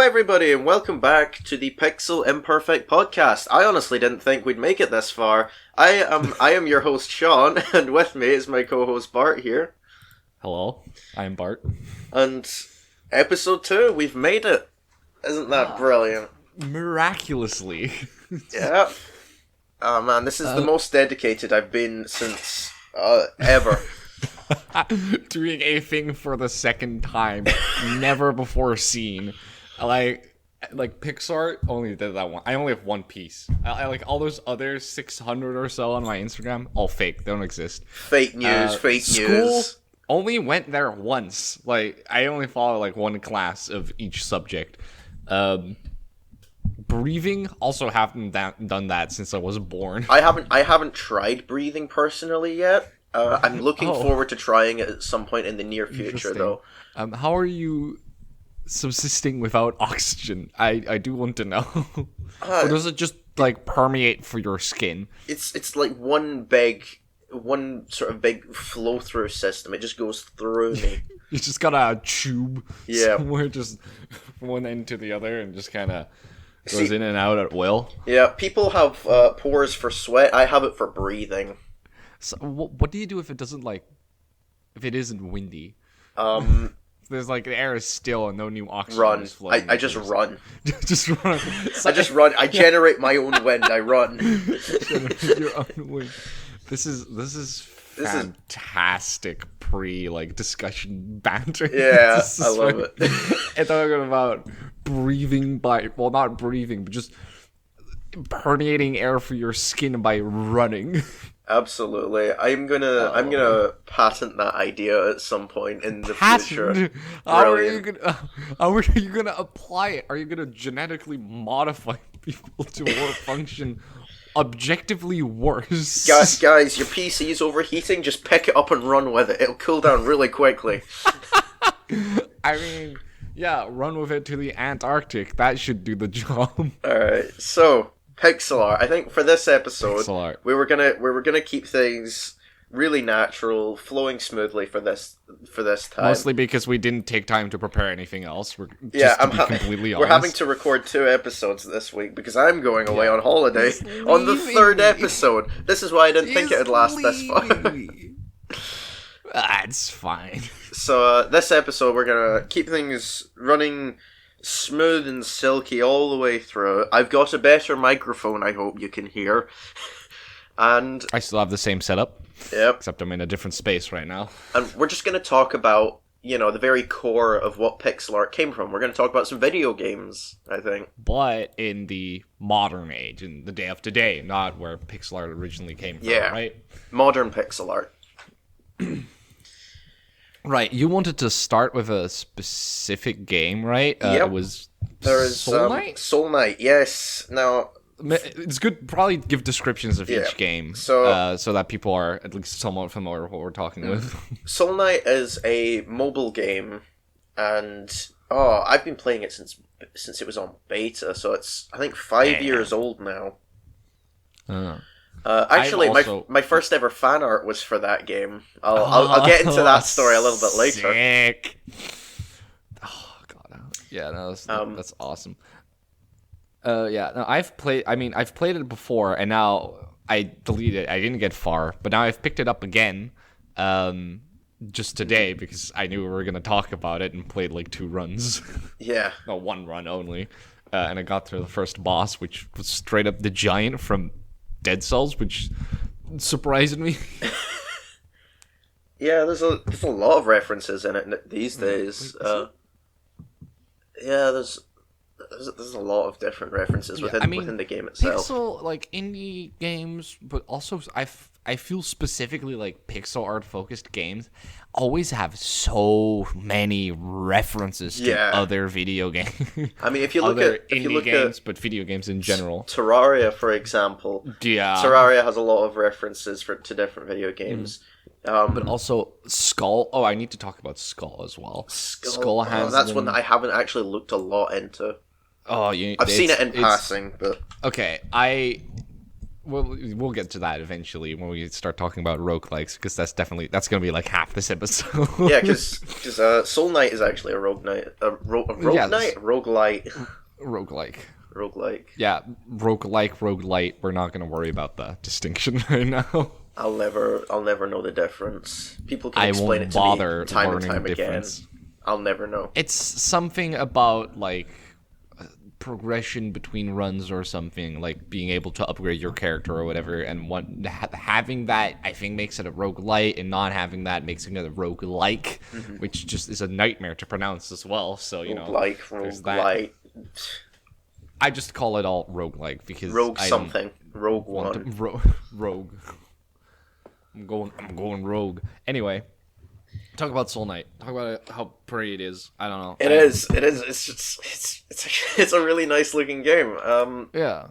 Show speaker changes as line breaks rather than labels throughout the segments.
everybody, and welcome back to the Pixel Imperfect podcast. I honestly didn't think we'd make it this far. I am your host, Sean, and with me is my co-host, Bart, here.
Hello, I'm Bart.
And episode 2, we've made it. Isn't that brilliant?
Miraculously.
Yeah. Oh man, this is the most dedicated I've been since ever.
Doing a thing for the second time, never before seen. Like Pixar only did that one. I only have one piece. I like all those other 600 or so on my Instagram. All fake. They don't exist.
Fake news.
School only went there once. Like I only follow like one class of each subject. Breathing also haven't done that since I was born.
I haven't tried breathing personally yet. I'm looking forward to trying it at some point in the near future, though.
How are you subsisting without oxygen? I do want to know. Or does it just like permeate for your skin?
It's like one sort of big flow through system. It just goes through me.
You just got a tube somewhere, just from one end to the other, and just kind of goes in and out at will. Yeah, people have pores for sweat. I have it for breathing. So what do you do if it doesn't if it isn't windy? There's like the air is still and no new oxygen is flowing.
I just run.
Just run.
I just run. I generate my own wind. I run.
Your own wind. This is fantastic discussion banter.
Yeah, I love it.
And talking about breathing not breathing, but just permeating air for your skin by running.
Absolutely. I'm gonna patent that idea at some point in the future.
How are you gonna apply it? Are you gonna genetically modify people to function objectively worse?
Guys, your PC's overheating, just pick it up and run with it. It'll cool down really quickly.
I mean, yeah, run with it to the Antarctic. That should do the job.
Alright, so pixel art. I think for this episode, we were gonna keep things really natural, flowing smoothly for this time.
Mostly because we didn't take time to prepare anything else. Completely honest.
We're having to record 2 episodes this week because I'm going away on holiday on the 3rd episode. This is why I didn't think it would last this far.
That's fine.
So this episode, we're gonna keep things running smooth and silky all the way through. I've got a better microphone, I hope you can hear. And
I still have the same setup.
Yep.
Except I'm in a different space right now.
And we're just going to talk about, the very core of what pixel art came from. We're going to talk about some video games, I think.
But in the modern age, in the day of today, not where pixel art originally came from, right?
Modern pixel art.
Right, you wanted to start with a specific game, right?
Yep.
It was
Soul Knight? Soul Knight, yes. Now,
it's good to probably give descriptions of each game so that people are at least somewhat familiar with what we're talking with.
Soul Knight is a mobile game, and I've been playing it since it was on beta, so it's, I think, 5 years old now. Actually, my first ever fan art was for that game. I'll get into that story a little bit later.
Sick. Oh god, yeah, no, that's awesome. No, I've played it before, and now I deleted it. I didn't get far, but now I've picked it up again, just today because I knew we were gonna talk about it, and played 2 runs.
Yeah.
No, 1 run only, and I got through the first boss, which was straight up the giant from Dead Cells, which surprised me.
Yeah, there's a lot of references in it these days. There's a lot of different references within the game itself.
Pixel, indie games, but also I feel specifically pixel art focused games always have so many references to other video games.
I mean, if you look at
games, but video games in general.
Terraria, for example.
Yeah.
Terraria has a lot of references to different video games.
But also Skull. Oh, I need to talk about Skull as well. Skull has.
That's one that I haven't actually looked a lot into.
Oh,
I've seen it in passing, but
okay. we'll get to that eventually when we start talking about roguelikes, because that's going to be like half this episode.
Yeah, because Soul Knight is actually a roguelite.
Roguelike. Yeah, roguelite. We're not going to worry about the distinction right now.
I'll never know the difference. People can explain it to me time and time again. I'll never know.
It's something about like progression between runs or something, like being able to upgrade your character or whatever, and having that, I think, makes it a roguelite, and not having that makes it a roguelike, which just is a nightmare to pronounce as well. So roguelite. I just call it all roguelike because
Rogue
Rogue. I'm going rogue. Anyway, talk about Soul Knight. Talk about how pretty it is. I don't know.
It is. It's a really nice looking game.
Yeah.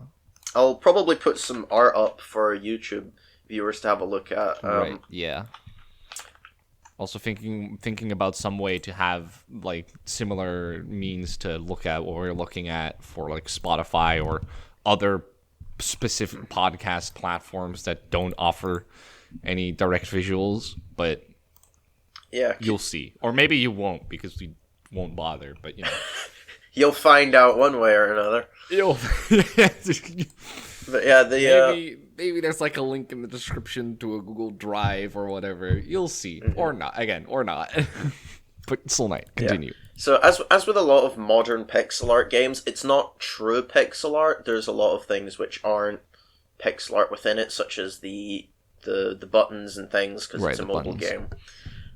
I'll probably put some art up for YouTube viewers to have a look at.
Right. Yeah. Also thinking about some way to have like similar means to look at what we're looking at for like Spotify or other specific podcast platforms that don't offer any direct visuals, but
yeah,
you'll see. Or maybe you won't, because we won't bother, but
you'll find out one way or another. But yeah,
maybe there's like a link in the description to a Google Drive or whatever. You'll see. Or not. But Soul Knight, continue.
Yeah. So as with a lot of modern pixel art games, it's not true pixel art. There's a lot of things which aren't pixel art within it, such as the buttons and things, because it's a mobile game.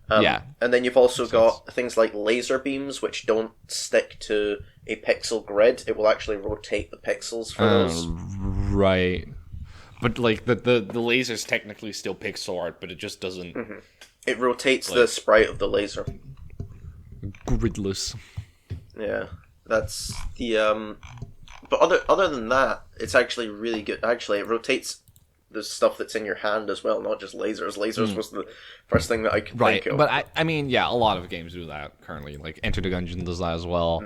And then you've also got things like laser beams, which don't stick to a pixel grid. It will actually rotate the pixels for those.
Right. But like the laser's technically still pixel art, but it just doesn't.
It rotates the sprite of the laser.
Gridless.
Yeah, that's the But other than that, it's actually really good. Actually, it rotates the stuff that's in your hand as well, not just lasers. Lasers was the first thing that I could think of.
But I mean, yeah, a lot of games do that currently. Like Enter the Gungeon does that as well,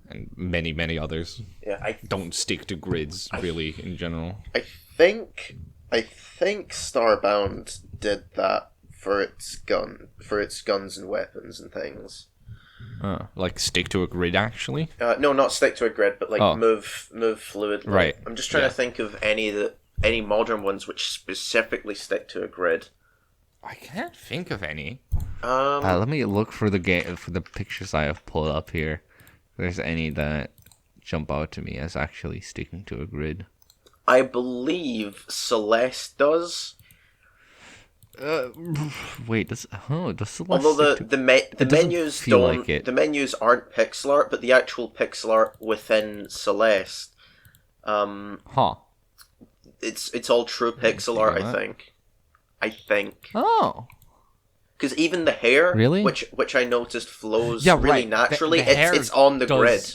and many, many others.
Yeah, I
don't stick to grids really in general.
I think Starbound did that for its guns and weapons and things.
Like stick to a grid, actually?
No, not stick to a grid, but like move fluidly.
Right.
I'm just trying to think of any modern ones which specifically stick to a grid.
I can't think of any. Let me look for the pictures I have pulled up here. If there's any that jump out to me as actually sticking to a grid.
I believe Celeste does.
Wait, does Celeste?
Although the menus don't, like it. The menus aren't pixel art, but the actual pixel art within Celeste, it's all true pixel art. I think.
Oh.
Because even the hair,
really?
which I noticed flows really naturally. It's on the grid.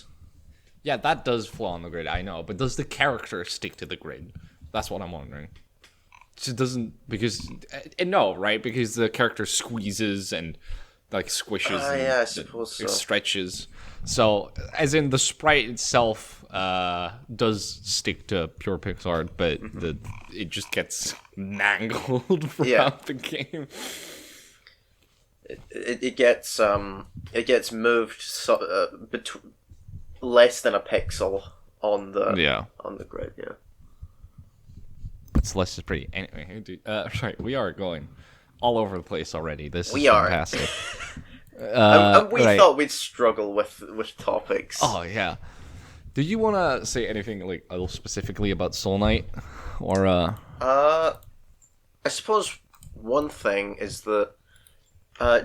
Yeah, that does flow on the grid. I know, but does the character stick to the grid? That's what I'm wondering. It doesn't, because right? Because the character squeezes and like squishes.
I suppose so.
It stretches. So, as in the sprite itself does stick to pure pixel art, but it just gets mangled throughout the game.
It gets moved less than a pixel on the grid. Yeah.
Celeste is pretty. Anyway, dude, right, we are going all over the place already. This is fantastic.
And we thought we'd struggle with topics.
Oh yeah. Do you want to say anything like a little specifically about Soul Knight, or
I suppose one thing is that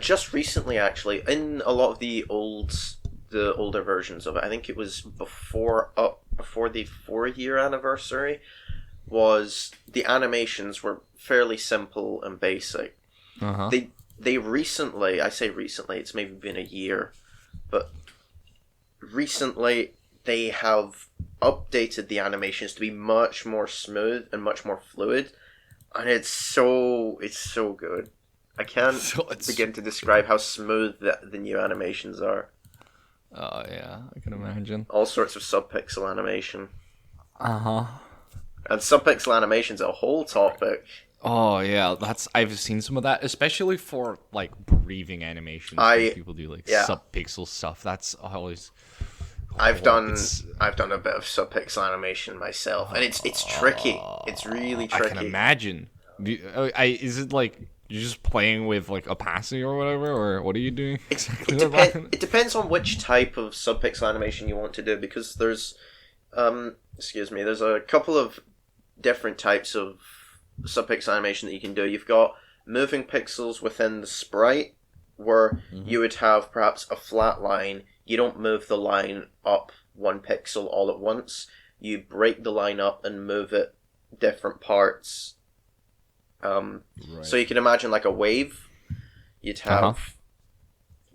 just recently, actually, in a lot of the older versions of it, I think it was before the 4-year anniversary, was the animations were fairly simple and basic. They recently, I say recently, it's maybe been a year, but recently they have updated the animations to be much more smooth and much more fluid, and it's so good. I can't begin to describe how smooth the new animations are.
Oh yeah, I can imagine.
All sorts of sub-pixel animation. And subpixel animation's a whole topic.
Oh yeah, I've seen some of that, especially for like breathing animations. Where people do like subpixel stuff. That's always.
I've done a bit of subpixel animation myself, and it's tricky. It's really tricky.
I can imagine. Is it like you're just playing with like opacity or whatever, or what are you doing?
It depends on which type of subpixel animation you want to do, because there's there's a couple of different types of subpixel animation that you can do. You've got moving pixels within the sprite, where you would have perhaps a flat line. You don't move the line up 1 pixel all at once. You break the line up and move it different parts. So you can imagine like a wave. You'd have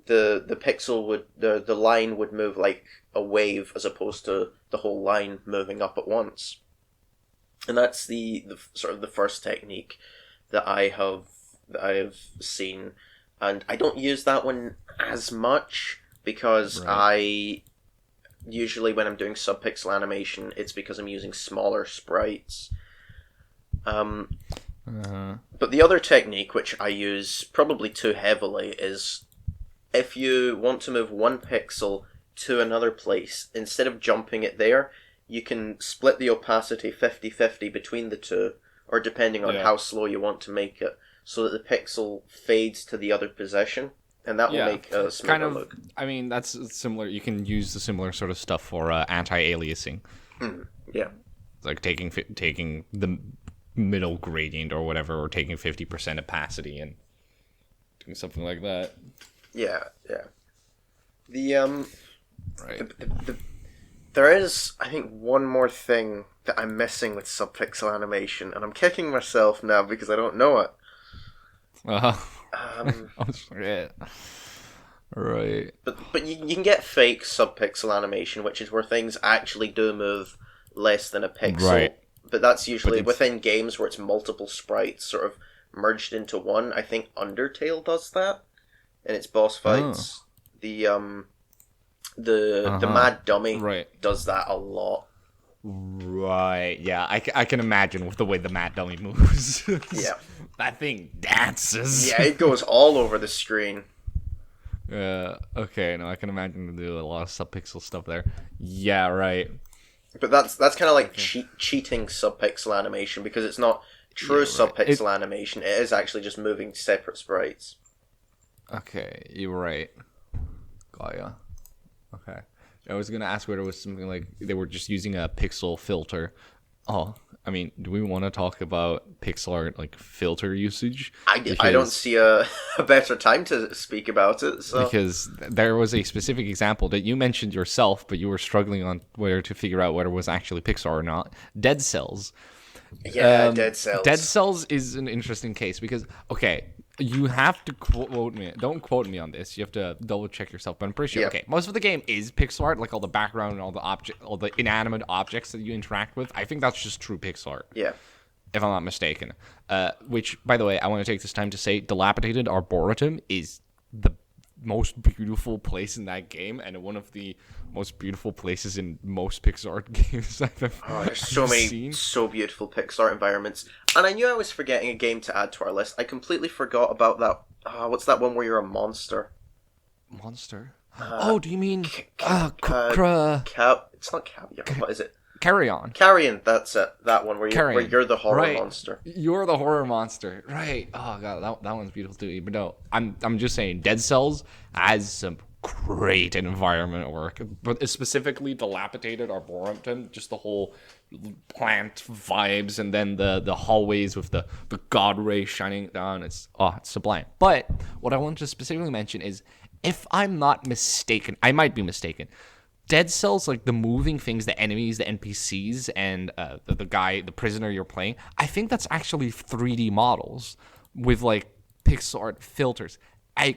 the pixel would the line would move like a wave as opposed to the whole line moving up at once. And that's the sort of the first technique that I have seen, and I don't use that one as much. Because I usually, when I'm doing subpixel animation, it's because I'm using smaller sprites. But the other technique, which I use probably too heavily, is if you want to move 1 pixel to another place, instead of jumping it there, you can split the opacity 50-50 between the two, or depending on how slow you want to make it, so that the pixel fades to the other position. And that will make a smoother look.
I mean, that's similar. You can use the similar sort of stuff for anti-aliasing.
Yeah.
Like taking the middle gradient or whatever, or taking 50% opacity and doing something like that.
Yeah. There is, I think, one more thing that I'm missing with subpixel animation, and I'm kicking myself now because I don't know it.
Right.
But you can get fake subpixel animation, which is where things actually do move less than a pixel.
Right.
But that's usually within games where it's multiple sprites sort of merged into one. I think Undertale does that in its boss fights. The Mad Dummy does that a lot.
Right. Yeah, I can imagine with the way the Mad Dummy moves.
Yeah.
That thing dances.
Yeah, it goes all over the screen.
Okay, no, I can imagine to do a lot of subpixel stuff there. Yeah, right.
But that's kind of like cheating subpixel animation, because it's not true subpixel animation. It is actually just moving separate sprites.
Okay, you're right. Got ya. Okay. I was going to ask whether it was something like they were just using a pixel filter. Oh, I mean, do we want to talk about pixel art, like filter usage?
I don't see a better time to speak about it. So.
Because there was a specific example that you mentioned yourself, but you were struggling on whether to figure out whether it was actually Pixar or not. Dead Cells.
Yeah, Dead Cells.
Dead Cells is an interesting case because, okay, you have to quote me. Don't quote me on this. You have to double check yourself. But I'm pretty sure. Okay, most of the game is pixel art, like all the background and all the inanimate objects that you interact with. I think that's just true pixel art.
Yeah.
If I'm not mistaken. Which, by the way, I want to take this time to say, Dilapidated Arboretum is the most beautiful place in that game, and one of the most beautiful places in most Pixar art games I've ever
there's so many
seen.
So beautiful Pixar environments. And I knew I was forgetting a game to add to our list. I completely forgot about that. What's that one where you're a monster?
Monster? Do you mean
it's not Caviar. What is it?
Carry-On.
Carrion, that's it. That one where you're the horror monster.
You're the horror monster, right? Oh god, that one's beautiful too. But no, I'm just saying, Dead Cells has some great environment work, but specifically Dilapidated Arboretum, just the whole plant vibes, and then the hallways with the god ray shining down. It's sublime. But what I want to specifically mention is, if I'm not mistaken, I might be mistaken, Dead Cells, like the moving things, the enemies, the NPCs, and the prisoner you're playing, I think that's actually 3D models with like pixel art filters. I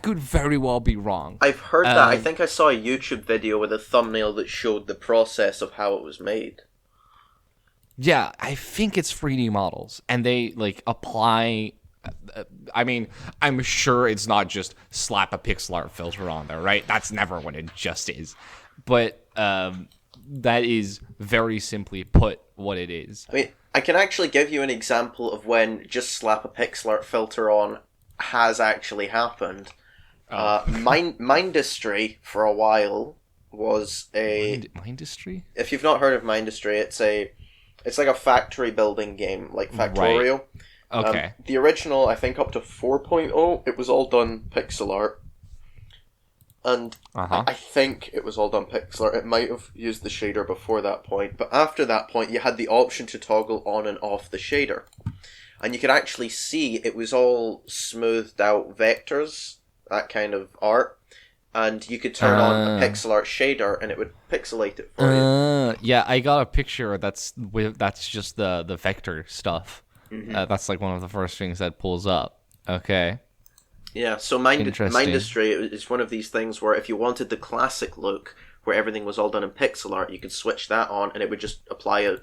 could very well be wrong.
I've heard that. I think I saw a YouTube video with a thumbnail that showed the process of how it was made.
Yeah, I think it's 3D models, and they like apply. I mean, I'm sure it's not just slap a pixel art filter on there, right? That's never what it just is. But that is very simply put what it is.
I mean, I can actually give you an example of when just slap a pixel art filter on has actually happened. Mindustry for a while was a
Mindustry.
If you've not heard of Mindustry, it's like a factory building game, like Factorio.
Right. Okay.
The original, I think, up to 4.0, it was all done pixel art. And I think it was all done pixel art. It might have used the shader before that point, but after that point, you had the option to toggle on and off the shader. And you could actually see it was all smoothed out vectors, that kind of art. And you could turn on a pixel art shader, and it would pixelate it for you.
Yeah, I got a picture that's just the vector stuff. Mm-hmm. That's like one of the first things that pulls up. Okay.
Yeah, so Mindustry is one of these things where if you wanted the classic look, where everything was all done in pixel art, you could switch that on, and it would just apply a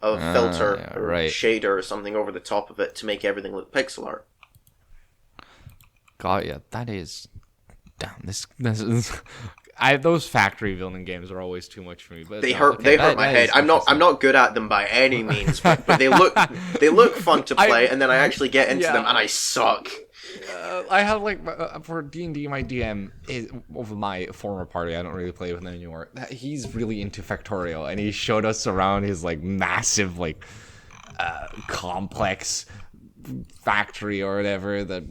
filter or shader or something over the top of it to make everything look pixel art.
Got ya. That is... Damn, this is... those factory building games are always too much for me. But
they hurt my head. I'm not good at them by any means, but they look fun to play, and then I actually get into them and I suck.
I have for D&D, my DM is over my former party. I don't really play with him anymore. He's really into Factorio, and he showed us around his massive complex factory or whatever that.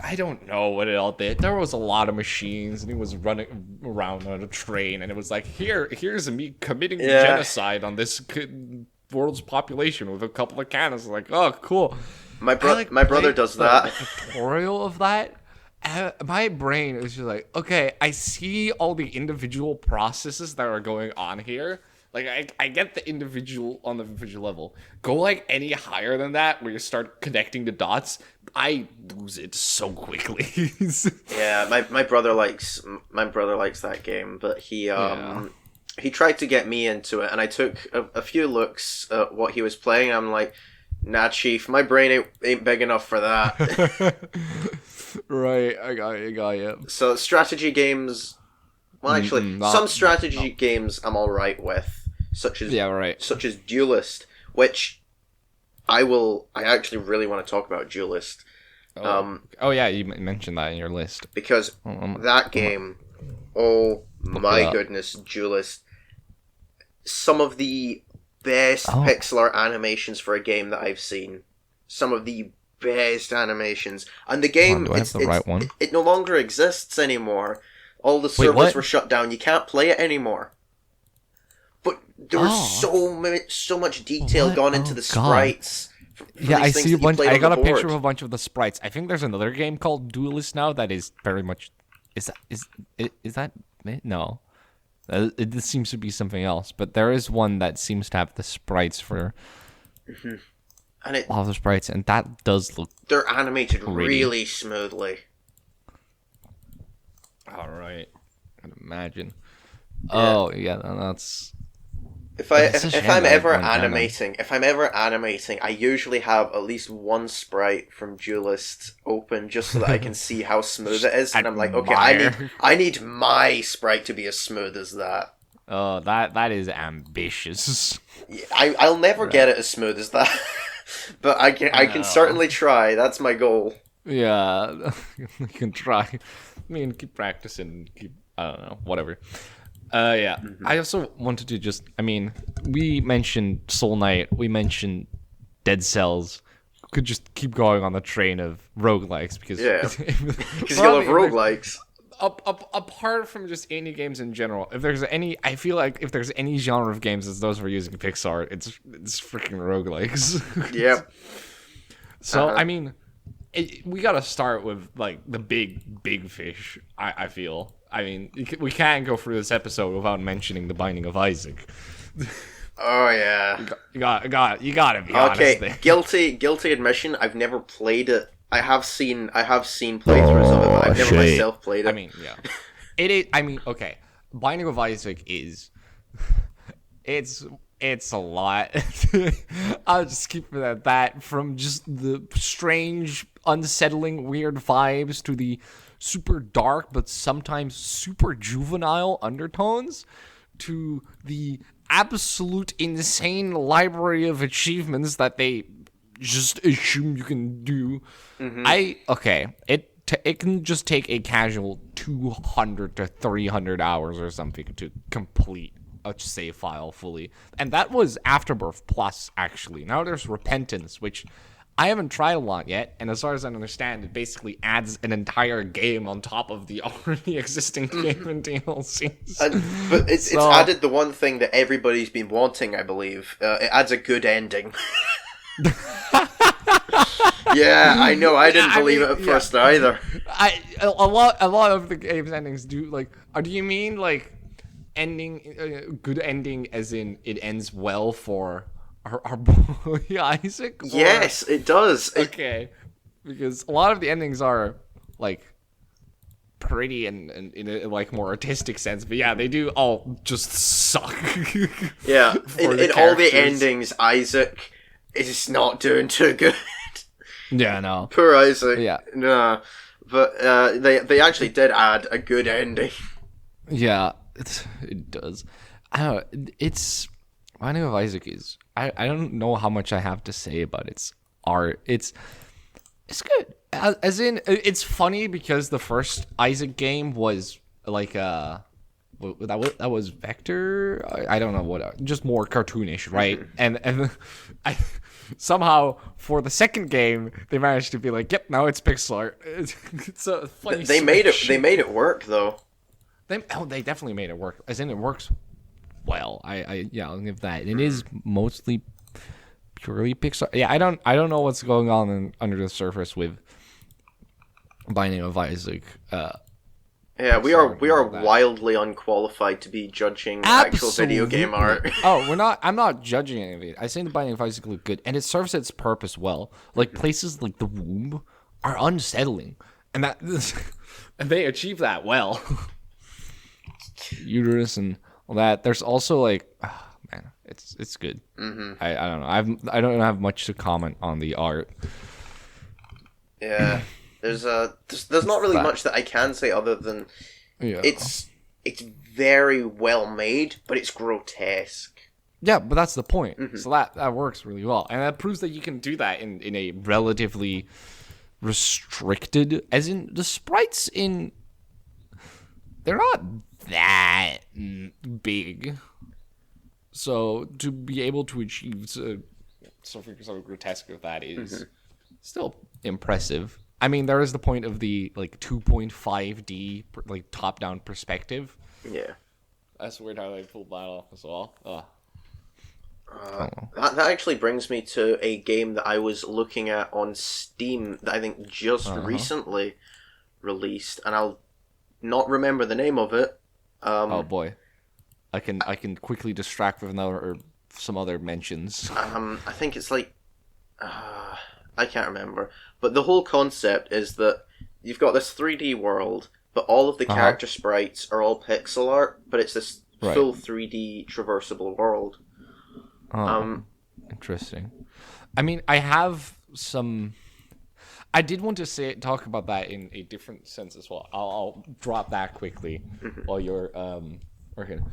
I don't know what it all did. There was a lot of machines, and he was running around on a train, and it was like, here's me committing genocide on this world's population with a couple of cannons. Like, oh, cool.
My brother does that.
The tutorial of that. My brain is just like, okay, I see all the individual processes that are going on here. Like, I get the individual on the individual level. Go any higher than that, where you start connecting the dots, I lose it so quickly.
Yeah, my brother likes that game, but he tried to get me into it, and I took a few looks at what he was playing. I'm like, nah, chief, my brain ain't big enough for that.
Right, I got you.
So strategy games. Well, actually, some strategy games I'm all right with. Such as Duelist, which I actually really want to talk about Duelist.
Yeah, you mentioned that in your list.
Because that game, oh my goodness, Duelist, some of the best pixel art animations for a game that I've seen. Some of the best animations. And the game, it no longer exists anymore. All the servers were shut down. You can't play it anymore. But there's so much detail gone into the sprites.
Yeah, I see a bunch. I got a picture of a bunch of the sprites. I think there's another game called Duelist now that is very much. Is that no? This seems to be something else. But there is one that seems to have the sprites for. Mm-hmm. And all the sprites, and that does look.
They're animated really smoothly.
All right, I can imagine. Yeah. Oh yeah, that's.
If I'm ever animating, I usually have at least one sprite from Duelist open just so that I can see how smooth it is, and I'm like, okay, I need my sprite to be as smooth as that.
Oh, that is ambitious.
Yeah, I'll never get it as smooth as that, but I can certainly try. That's my goal.
Yeah, you can try. I mean, keep practicing. I don't know, whatever. Yeah. Mm-hmm. I also wanted to we mentioned Soul Knight, we mentioned Dead Cells. Could just keep going on the train of roguelikes because you
love roguelikes.
Apart from just indie games in general, I feel like if there's any genre of games as those we're using Pixar, it's freaking roguelikes.
Yep.
So we gotta start with the big fish. I feel. We can't go through this episode without mentioning The Binding of Isaac.
Oh yeah,
you gotta be honest.
Okay, guilty admission. I've never played it. I have seen playthroughs of it, but I've never myself played it.
Yeah, it is. Okay, Binding of Isaac is. It's a lot. I'll just keep it at that. From just the strange, unsettling, weird vibes to the super dark but sometimes super juvenile undertones to the absolute insane library of achievements that they just assume you can do. It can just take a casual 200 to 300 hours or something to complete a save file fully. And that was Afterbirth Plus, actually. Now there's Repentance, which I haven't tried a lot yet, and as far as I understand, it basically adds an entire game on top of the already existing game and DLCs.
But it's added the one thing that everybody's been wanting, I believe. It adds a good ending. Yeah, I know. I didn't believe it at first either.
A lot of the game's endings do like. Do you mean like ending? Good ending, as in it ends well for our boy Isaac?
Yes, it does.
Okay, because a lot of the endings are like pretty and in a like more artistic sense, but yeah, they do all just suck.
Yeah, in all the endings, Isaac is not doing too good.
Yeah, no.
Poor Isaac.
Yeah.
No. But they actually did add a good ending.
Yeah, it does. I don't know. It's Binding of Isaac is. I don't know how much I have to say about its art. It's good. As in, it's funny because the first Isaac game was like that was vector. I don't know what, just more cartoonish, right? And I somehow for the second game they managed to be like, yep, now it's pixel art. It's a funny.
They made it work though.
They definitely made it work. As in, it works well. I'll give that. It is mostly purely Pixar. Yeah, I don't know what's going on under the surface with Binding of Isaac.
Yeah, we are wildly unqualified to be judging actual video game art.
I'm not judging any of it. I think the Binding of Isaac look good, and it serves its purpose well. Like places like the womb are unsettling, and and they achieve that well. Uterus and all that. There's also like, man, it's good. Mm-hmm. I don't know. I don't have much to comment on the art.
Yeah. There's not really much that I can say other than it's very well made, but it's grotesque.
Yeah, but that's the point. Mm-hmm. So that works really well, and that proves that you can do that in a relatively restricted, as in the sprites they're not that big. So to be able to achieve something so grotesque of that is still impressive. I mean, there is the point of the like 2.5D like top-down perspective.
Yeah,
that's weird how they pulled that off as well.
That actually brings me to a game that I was looking at on Steam that I think just recently released, and I'll not remember the name of it.
Oh boy, I can quickly distract with some other mentions.
I think it's like I can't remember. But the whole concept is that you've got this 3D world, but all of the character sprites are all pixel art, but it's this full 3D traversable world.
Interesting. I mean, I have some. I did want to talk about that in a different sense as well. I'll drop that quickly while you're working.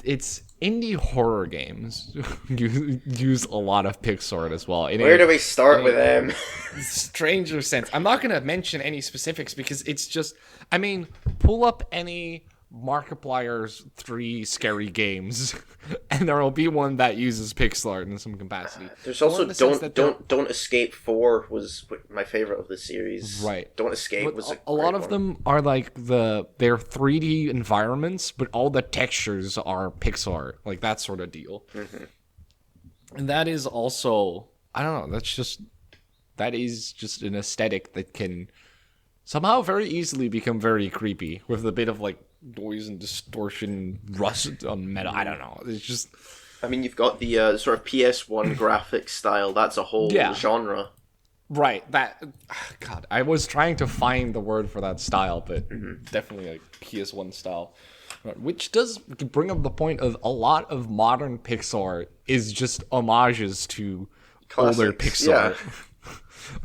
It's indie horror games use a lot of pixel art as well.
Where do we start with them?
Stranger sense. I'm not going to mention any specifics because it's just. I mean, pull up any Markiplier's 3 scary games, and there will be one that uses pixel art in some capacity.
There's also Don't Escape 4 was my favorite of the series.
Right.
Don't Escape was
a lot of them are like they're 3D environments, but all the textures are pixel art, like that sort of deal. And that is also, I don't know, that is just an aesthetic that can somehow very easily become very creepy with a bit of like noise and distortion, rust on metal. I don't know. It's just.
I mean, you've got the sort of PS1 graphic style. That's a whole genre.
Right. That. God, I was trying to find the word for that style, but definitely a PS1 style. Which does bring up the point of a lot of modern pixel art is just homages to older pixel art,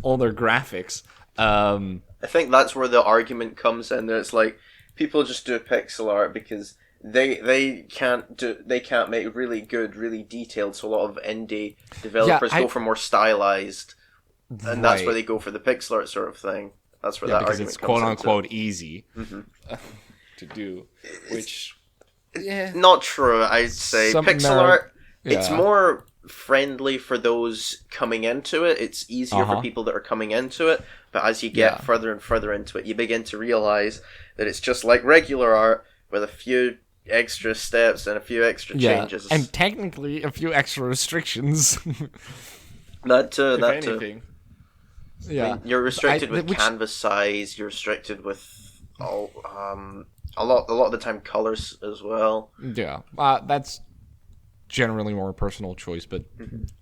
older graphics.
I think that's where the argument comes in. That it's like people just do pixel art because they can't make really good, really detailed. So a lot of indie developers go for more stylized, and that's where they go for the pixel art sort of thing. That's where that
because
argument
it's
comes
quote unquote
into.
easy to do, which
not true. I'd say pixel art. It's more friendly for those coming into it. It's easier for people that are coming into it. But as you get further and further into it, you begin to realize that it's just like regular art with a few extra steps and a few extra changes.
And technically a few extra restrictions.
That too.
Yeah,
I mean, you're restricted with canvas size. You're restricted with a lot of the time colors as well.
Yeah, that's generally more a personal choice, but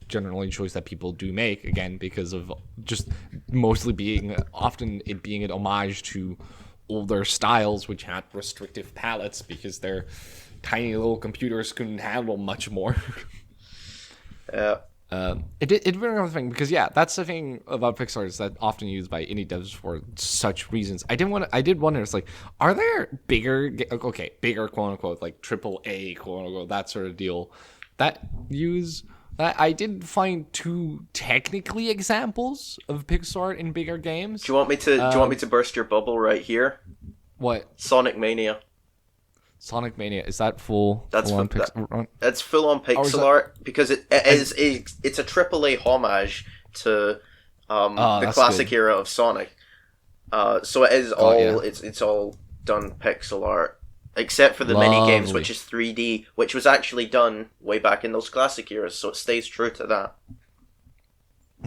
generally a choice that people do make, again, because of just mostly being an homage to older styles which had restrictive palettes because their tiny little computers couldn't handle much more.
Yeah.
It really another thing because that's the thing about Pixar is that often used by indie devs for such reasons. I did wonder, it's like, are there bigger quote unquote like AAA quote unquote that sort of deal that use that? I did find two technically examples of Pixar in bigger games.
Do you want me to burst your bubble right here?
What?
Sonic Mania.
Sonic Mania, is that full?
That's full on pixel art because it's a AAA homage to the classic era of Sonic. So it is it's all done pixel art except for the mini games, which is 3D, which was actually done way back in those classic eras. So it stays true to that.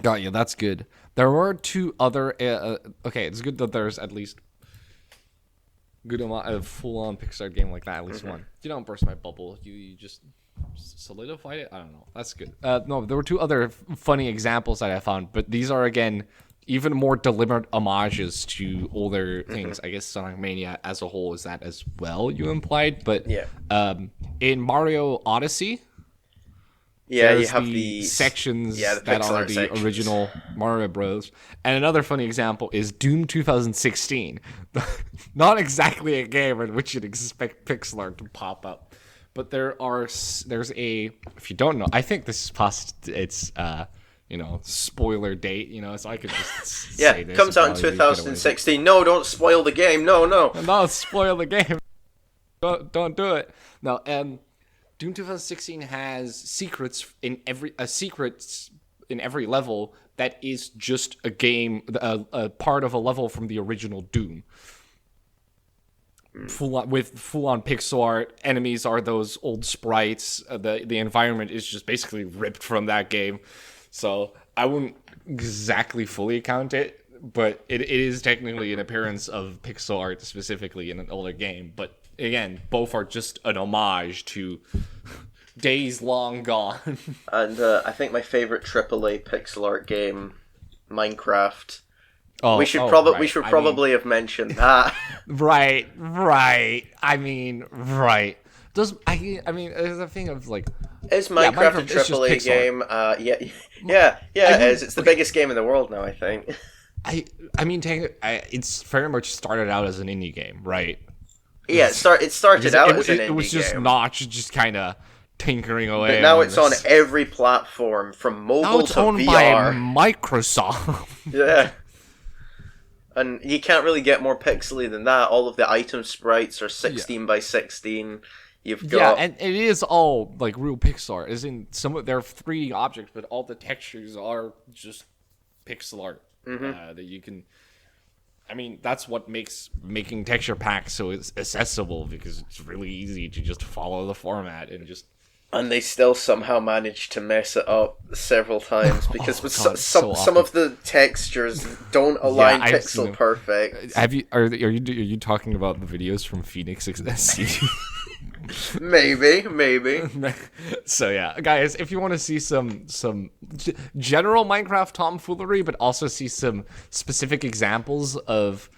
Got you. That's good. There were two other. It's good that there's at least good amount of full-on Pixar game like that, at least one. You don't burst my bubble. You just solidified it. I don't know. That's good. No, there were two other funny examples that I found, but these are again even more deliberate homages to older things. I guess Sonic Mania as a whole is that as well. You implied, but in Mario Odyssey.
Yeah, you have
the sections
the
that are the original Mario Bros. And another funny example is Doom 2016. Not exactly a game in which you'd expect pixel art to pop up, but there's a, if you don't know, I think this is past its spoiler date, so I could just say this.
Comes out in 2016. No, don't spoil the game. No.
Don't spoil the game. Don't do it. No, Doom 2016 has secrets in every level that is just a game, a part of a level from the original Doom. Full on pixel art. Enemies are those old sprites. The environment is just basically ripped from that game. So I wouldn't exactly fully count it, but it is technically an appearance of pixel art specifically in an older game. But again, both are just an homage to days long gone.
And I think my favorite AAA pixel art game, Minecraft. We should probably have mentioned that.
Right. I mean, right. There's a thing of like,
is Minecraft a AAA game? It is. It's the biggest game in the world now, I think.
It's very much started out as an indie game, right?
Yeah, it started out as an indie game.
It was just Notch just kind of tinkering away.
But now it's on every platform, from mobile to VR.
Now it's owned by Microsoft.
Yeah. And you can't really get more pixely than that. All of the item sprites are 16 by 16. You've got...
Yeah, and it is all like real Pixar. As in, some of they're 3D objects, but all the textures are just pixel art that you can. I mean, that's what makes making texture packs so accessible, because it's really easy to just follow the format and just.
And they still somehow manage to mess it up several times because some of the textures don't align pixel perfect.
Are you talking about the videos from Phoenix SC?
Maybe.
So yeah, guys, if you want to see some general Minecraft tomfoolery, but also see some specific examples of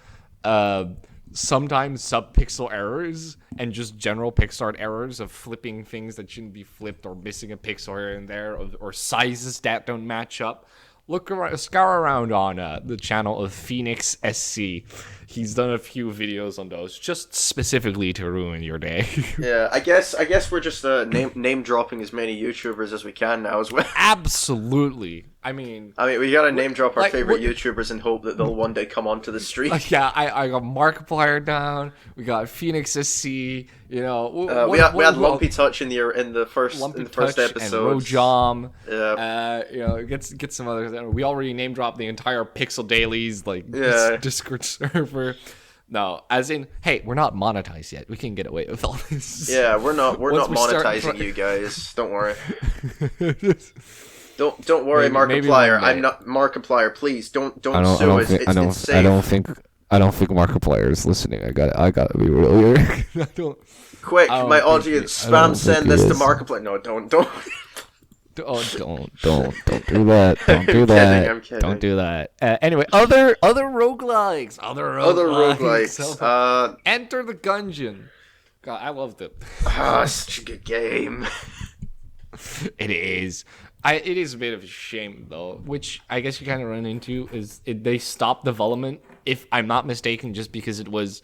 sometimes sub-pixel errors and just general pixel errors of flipping things that shouldn't be flipped, or missing a pixel here and there, or sizes that don't match up, scour around on the channel of Phoenix SC. he's done a few videos on those, just specifically to ruin your day.
Yeah, I guess we're just name dropping as many YouTubers as we can now as well.
Absolutely. I mean,
we gotta name drop our favorite YouTubers and hope that they'll one day come onto the stream.
Yeah, I got Markiplier down. We got Phoenix SC. You know,
we had Lumpy Touch in the first episode.
And Rojom.
Yeah.
You know, get some others. We already name dropped the entire Pixel Dailies Discord server. No, as in, hey, we're not monetized yet. We can get away with all this.
Yeah, we're not monetizing you guys. Don't worry. Don't worry, Markiplier. I'm not Markiplier. Please don't sue us. It's safe.
I don't think Markiplier is listening. I gotta be real here.
Quick, my audience, spam send this to Markiplier. No, don't.
Don't do that. Don't do that.
I'm kidding.
Don't do that. Anyway, other roguelikes. Enter the Gungeon. God, I loved it.
Such a good game.
It is. It is a bit of a shame though, which I guess you kind of run into is they stopped development, if I'm not mistaken, just because it was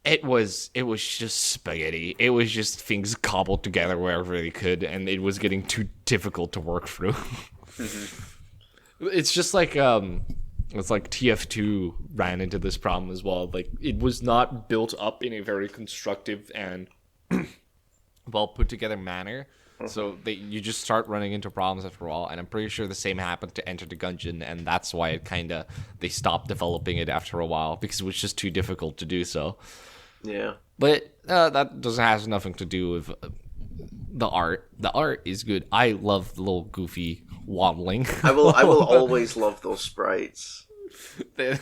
just spaghetti. It was just things cobbled together wherever they could, and it was getting too difficult to work through. Mm-hmm. It's just like it's like TF2 ran into this problem as well. Like, it was not built up in a very constructive and well put together manner. So you just start running into problems after a while, and I'm pretty sure the same happened to Enter the Gungeon, and that's why they stopped developing it after a while, because it was just too difficult to do so.
Yeah.
But that has nothing to do with the art. The art is good. I love the little goofy waddling.
I will always love those sprites.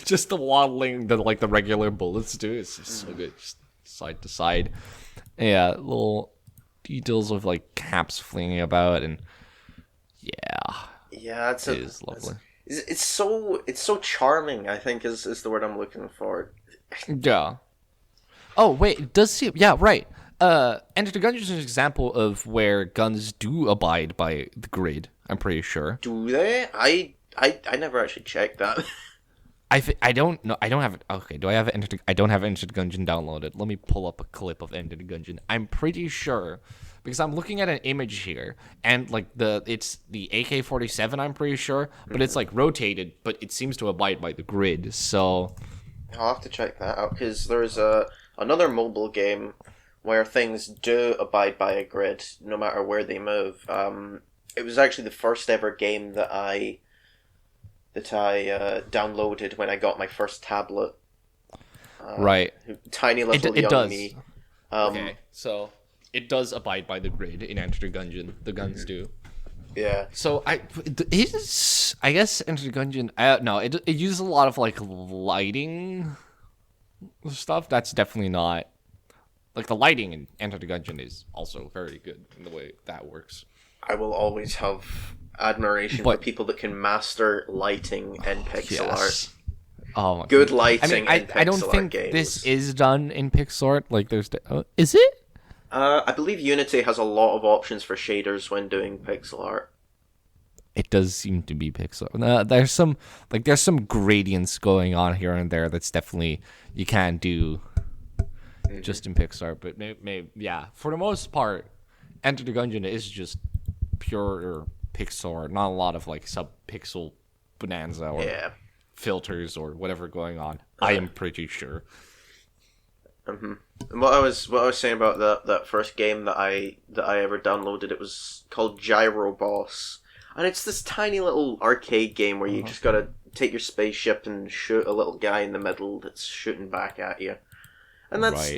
Just the waddling that like the regular bullets do. It's just so good, just side to side. Yeah, little details of like caps flinging about, and it is lovely.
It's so charming, I think is the word I'm looking for.
Yeah. Oh wait, it does seem right. Enter the Gungeon is an example of where guns do abide by the grid. I'm pretty sure.
Do they? I never actually checked that.
I don't know. I don't have it. Okay, do I have it? I don't have Enter the Gungeon downloaded. Let me pull up a clip of Enter the Gungeon. I'm pretty sure, because I'm looking at an image here, and like it's the AK-47. I'm pretty sure, but it's like rotated, but it seems to abide by the grid. So
I'll have to check that out, because there's another mobile game where things do abide by a grid, no matter where they move. It was actually the first ever game that I downloaded when I got my first tablet.
Right.
Tiny little
it
young
does.
me.
Okay, so it does abide by the grid in Enter the Gungeon. The guns do.
Yeah.
So I guess Enter the Gungeon. It uses a lot of like lighting stuff. That's definitely not like the lighting in Enter the Gungeon is also very good in the way that works.
I will always have admiration for people that can master lighting and pixel art.
Oh,
good lighting. I
don't think
games.
This is done in pixel art. Like, is it?
I believe Unity has a lot of options for shaders when doing pixel art.
It does seem to be pixel. There's some gradients going on here and there. That's definitely you can't do just in pixel art. But maybe for the most part, Enter the Gungeon is just pure pixel art. Not a lot of like sub-pixel bonanza or filters or whatever going on. I am pretty sure.
Mm-hmm. And what I was saying about that first game that I ever downloaded, it was called Gyro Boss, and it's this tiny little arcade game where you just gotta take your spaceship and shoot a little guy in the middle that's shooting back at you, and that's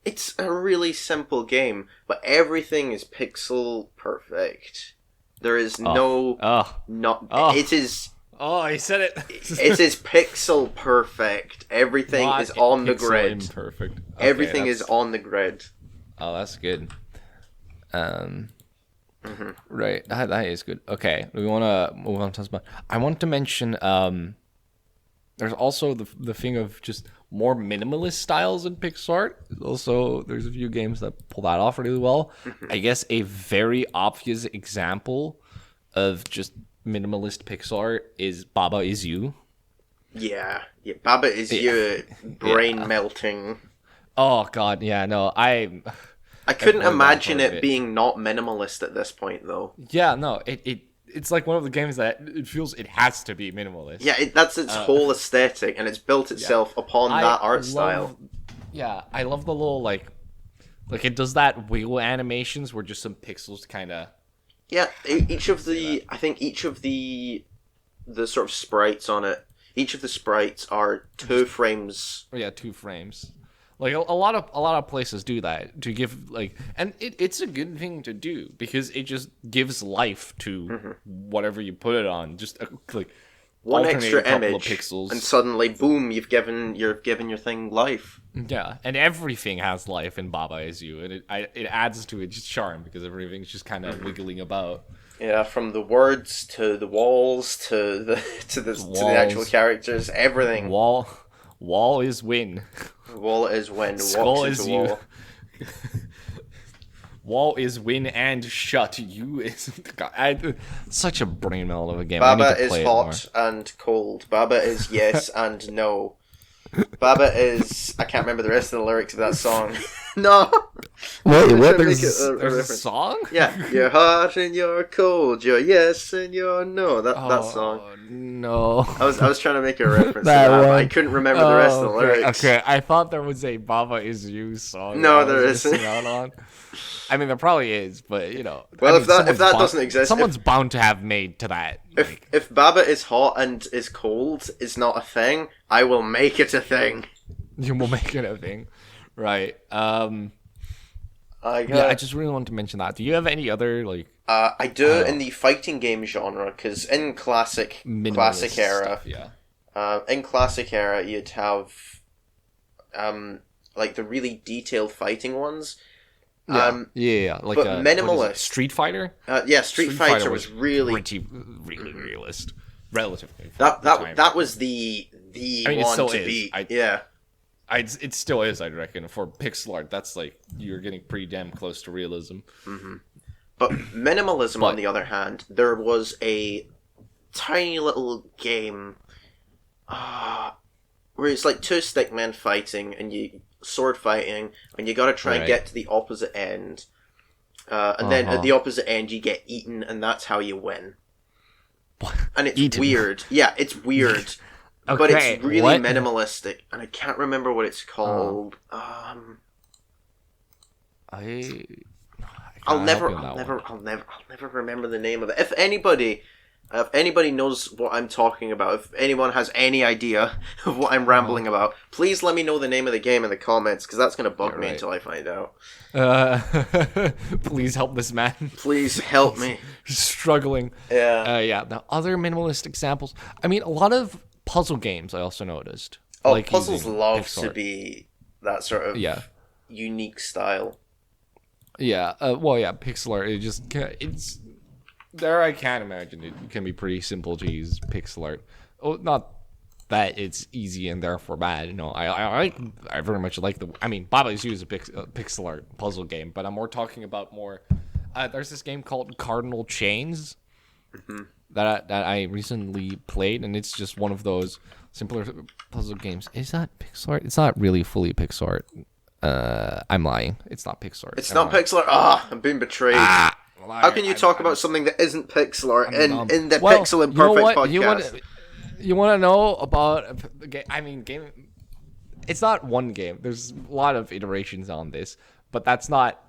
it's a really simple game, but everything is pixel perfect. There is it is.
Oh, he said it.
It is pixel perfect. Everything is on the grid.
Imperfect. Okay,
everything is on the grid.
Oh, that's good. Right, that is good. Okay, we want to move on to something. I want to mention there's also the thing of just more minimalist styles in pixel art. Also, there's a few games that pull that off really well. I guess a very obvious example of just minimalist pixel art is Baba Is You.
Yeah, Baba is your brain melting.
Oh god, yeah, no, I
couldn't imagine it being not minimalist at this point, though.
Yeah, no, it's like one of the games that it feels it has to be minimalist.
Yeah, that's its whole aesthetic, and it's built itself upon that art style.
Yeah, I love the little like it does that wheel animations where just some pixels kind of.
Yeah, I think each of the sort of sprites on it, each of the sprites are 2 frames.
Yeah, 2 frames. Like a lot of places do that to give and it's a good thing to do because it just gives life to whatever you put it on. Just
one extra image, pixels, and suddenly, boom! You're given your thing life.
Yeah, and everything has life in Baba Is You, and it adds to its charm because everything's just kind of wiggling about.
Yeah, from the words to the walls to the to the actual characters, everything.
Wall is win.
Wall is win.
Skull is you. Wall is win and shut. You is such a brain melt of a game.
Baba is hot and cold. Baba is yes and no. Baba is... I can't remember the rest of the lyrics of that song. No!
Wait, what? There's a song?
Yeah. You're hot and you're cold. You're yes and you're no. That song.
No.
I was trying to make a reference to that, but I couldn't remember the rest of the lyrics.
Okay, I thought there was a Baba Is You song.
No, there isn't.
I mean, there probably is, but you know.
Well, if that doesn't exist,
someone's bound to have made to that.
If Baba is hot and is cold is not a thing, I will make it a thing.
You will make it a thing, right?
I
just really wanted to mention that. Do you have any other
I do in the fighting game genre, because in classic era,
stuff, yeah.
In classic era, you'd have like the really detailed fighting ones.
Yeah. Like
but minimalist.
Street Fighter?
Street Fighter was really
realist. Relatively.
That was the one to beat.
It still is, I'd reckon. For pixel art, that's you're getting pretty damn close to realism.
Mm-hmm. But minimalism, on the other hand, there was a tiny little game where it's like 2 stickmen fighting, and you sword fighting, and you gotta try and get to the opposite end. And then at the opposite end, you get eaten, and that's how you win.
What?
And it's weird. Yeah, it's weird.
Okay,
but it's really minimalistic, and I can't remember what it's called. I'll never remember the name of it. If anybody knows what I'm talking about, if anyone has any idea of what I'm rambling about, please let me know the name of the game in the comments, because that's going to bug me until I find out.
Please help this man.
Please help me.
He's struggling.
Yeah.
Now, other minimalist examples. I mean, a lot of puzzle games I also noticed.
Puzzles love to be that sort of unique style.
Yeah. Pixel art. It's there. I can't imagine it can be pretty simple to use pixel art. Oh, not that it's easy and therefore bad. No, I very much like the. I mean, Baba Is You is a pixel art puzzle game, but I'm more talking about more. There's this game called Cardinal Chains that I recently played, and it's just one of those simpler puzzle games. Is that pixel art? It's not really fully pixel art. I'm lying. It's not pixel art.
It's not pixel art. I'm being betrayed. How can you talk about something that isn't pixel art in the Pixel Imperfect podcast?
You want to know about the game? I mean, game. It's not one game. There's a lot of iterations on this, but that's not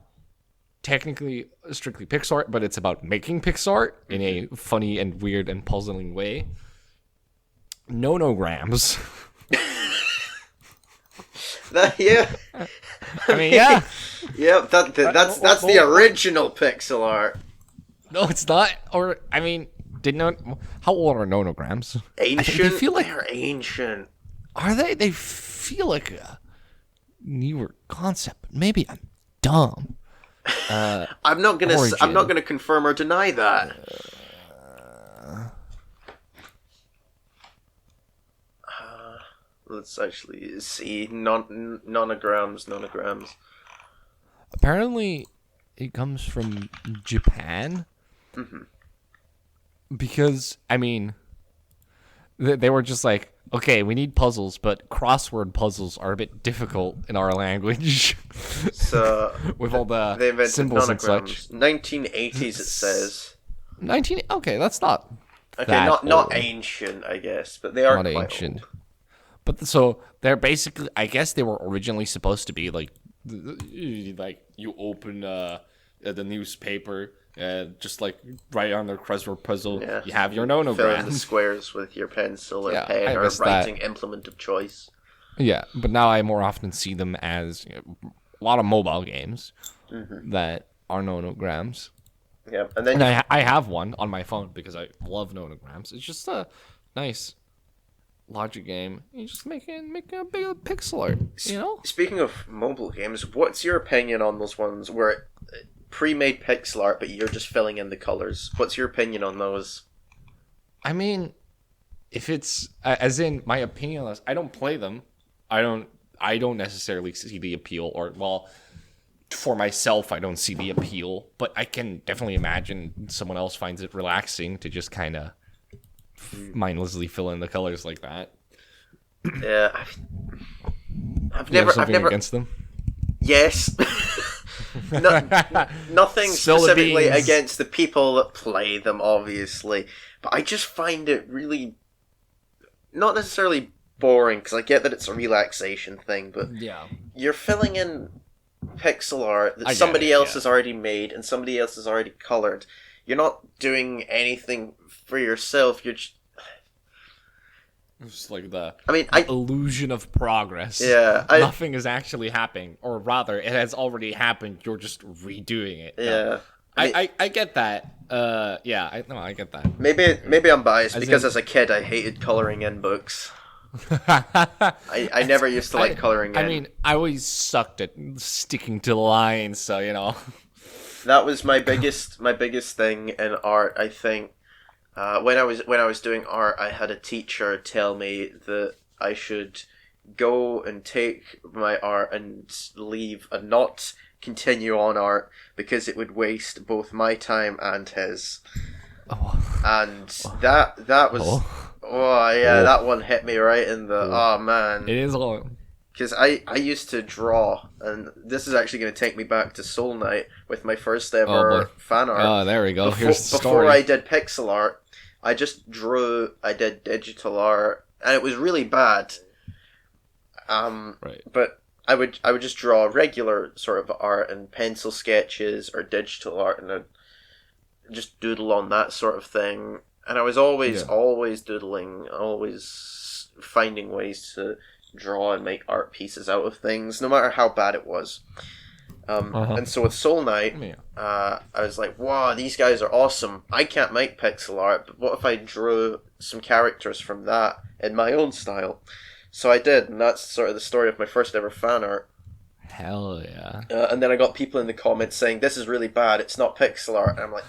technically strictly pixel art. But it's about making pixel art in a funny and weird and puzzling way. Nonograms.
Yeah.
I mean, yeah.
Yeah, that's the original pixel art.
No, it's not. Or, I mean, how old are nonograms?
Ancient? They feel like they're ancient.
Are they? They feel like a newer concept. Maybe I'm dumb.
I'm not gonna confirm or deny that. Let's actually see nonograms.
Apparently, it comes from Japan.
Mm-hmm.
Because, I mean, They were just like, okay, we need puzzles, but crossword puzzles are a bit difficult in our language.
So
with all the symbols and such.
1980s, it says.
19. Okay, that's not.
Okay, not ancient, I guess, but they are not quite ancient. Old.
But so they're basically, I guess they were originally supposed to be like you open the newspaper. Just like right on the crossword puzzle, you have your nonogram.
Fill in the squares with your pencil or pen or writing implement of choice.
Yeah, but now I more often see them as a lot of mobile games that are nonograms.
Yeah,
and then I have one on my phone because I love nonograms. It's just a nice logic game. You just make a big pixel art, you know?
Speaking of mobile games, what's your opinion on those ones where pre-made pixel art, but you're just filling in the colors? What's your opinion on those?
I mean, if it's as in my opinion on this, I don't play them. I don't necessarily see the appeal, or well, for myself, I don't see the appeal. But I can definitely imagine someone else finds it relaxing to just kind of mindlessly fill in the colors like that.
Yeah, I've never against
them.
Yes. Nothing specifically against the people that play them, obviously, but I just find it really not necessarily boring, because I get that it's a relaxation thing, but you're filling in pixel art that somebody else has already made and somebody else has already colored. You're not doing anything for yourself. You're just...
It's like the
illusion
of progress.
Yeah.
Nothing is actually happening. Or rather, it has already happened. You're just redoing it.
Yeah.
I get that. I get that.
Maybe I'm biased because as a kid I hated coloring in books. I never used to like coloring in.
I mean, I always sucked at sticking to the lines, so, you know.
That was my biggest thing in art, I think. When I was doing art, I had a teacher tell me that I should go and take my art and leave and not continue on art because it would waste both my time and his. And that was that one hit me right in the man.
It is long.
Because I used to draw, and this is actually going to take me back to Soul Knight with my first ever fan art.
Oh, there we go. Here's the
story.
Before
I did pixel art, I just drew, I did digital art, and it was really bad.
Right.
But I would just draw regular sort of art and pencil sketches or digital art, and I'd just doodle on that sort of thing. And I was always doodling, always finding ways to draw and make art pieces out of things, no matter how bad it was. And so with Soul Knight, I was like, wow, these guys are awesome. I can't make pixel art, but what if I drew some characters from that in my own style? So I did, and that's sort of the story of my first ever fan art.
Hell yeah.
And then I got people in the comments saying, this is really bad, it's not pixel art. And I'm like,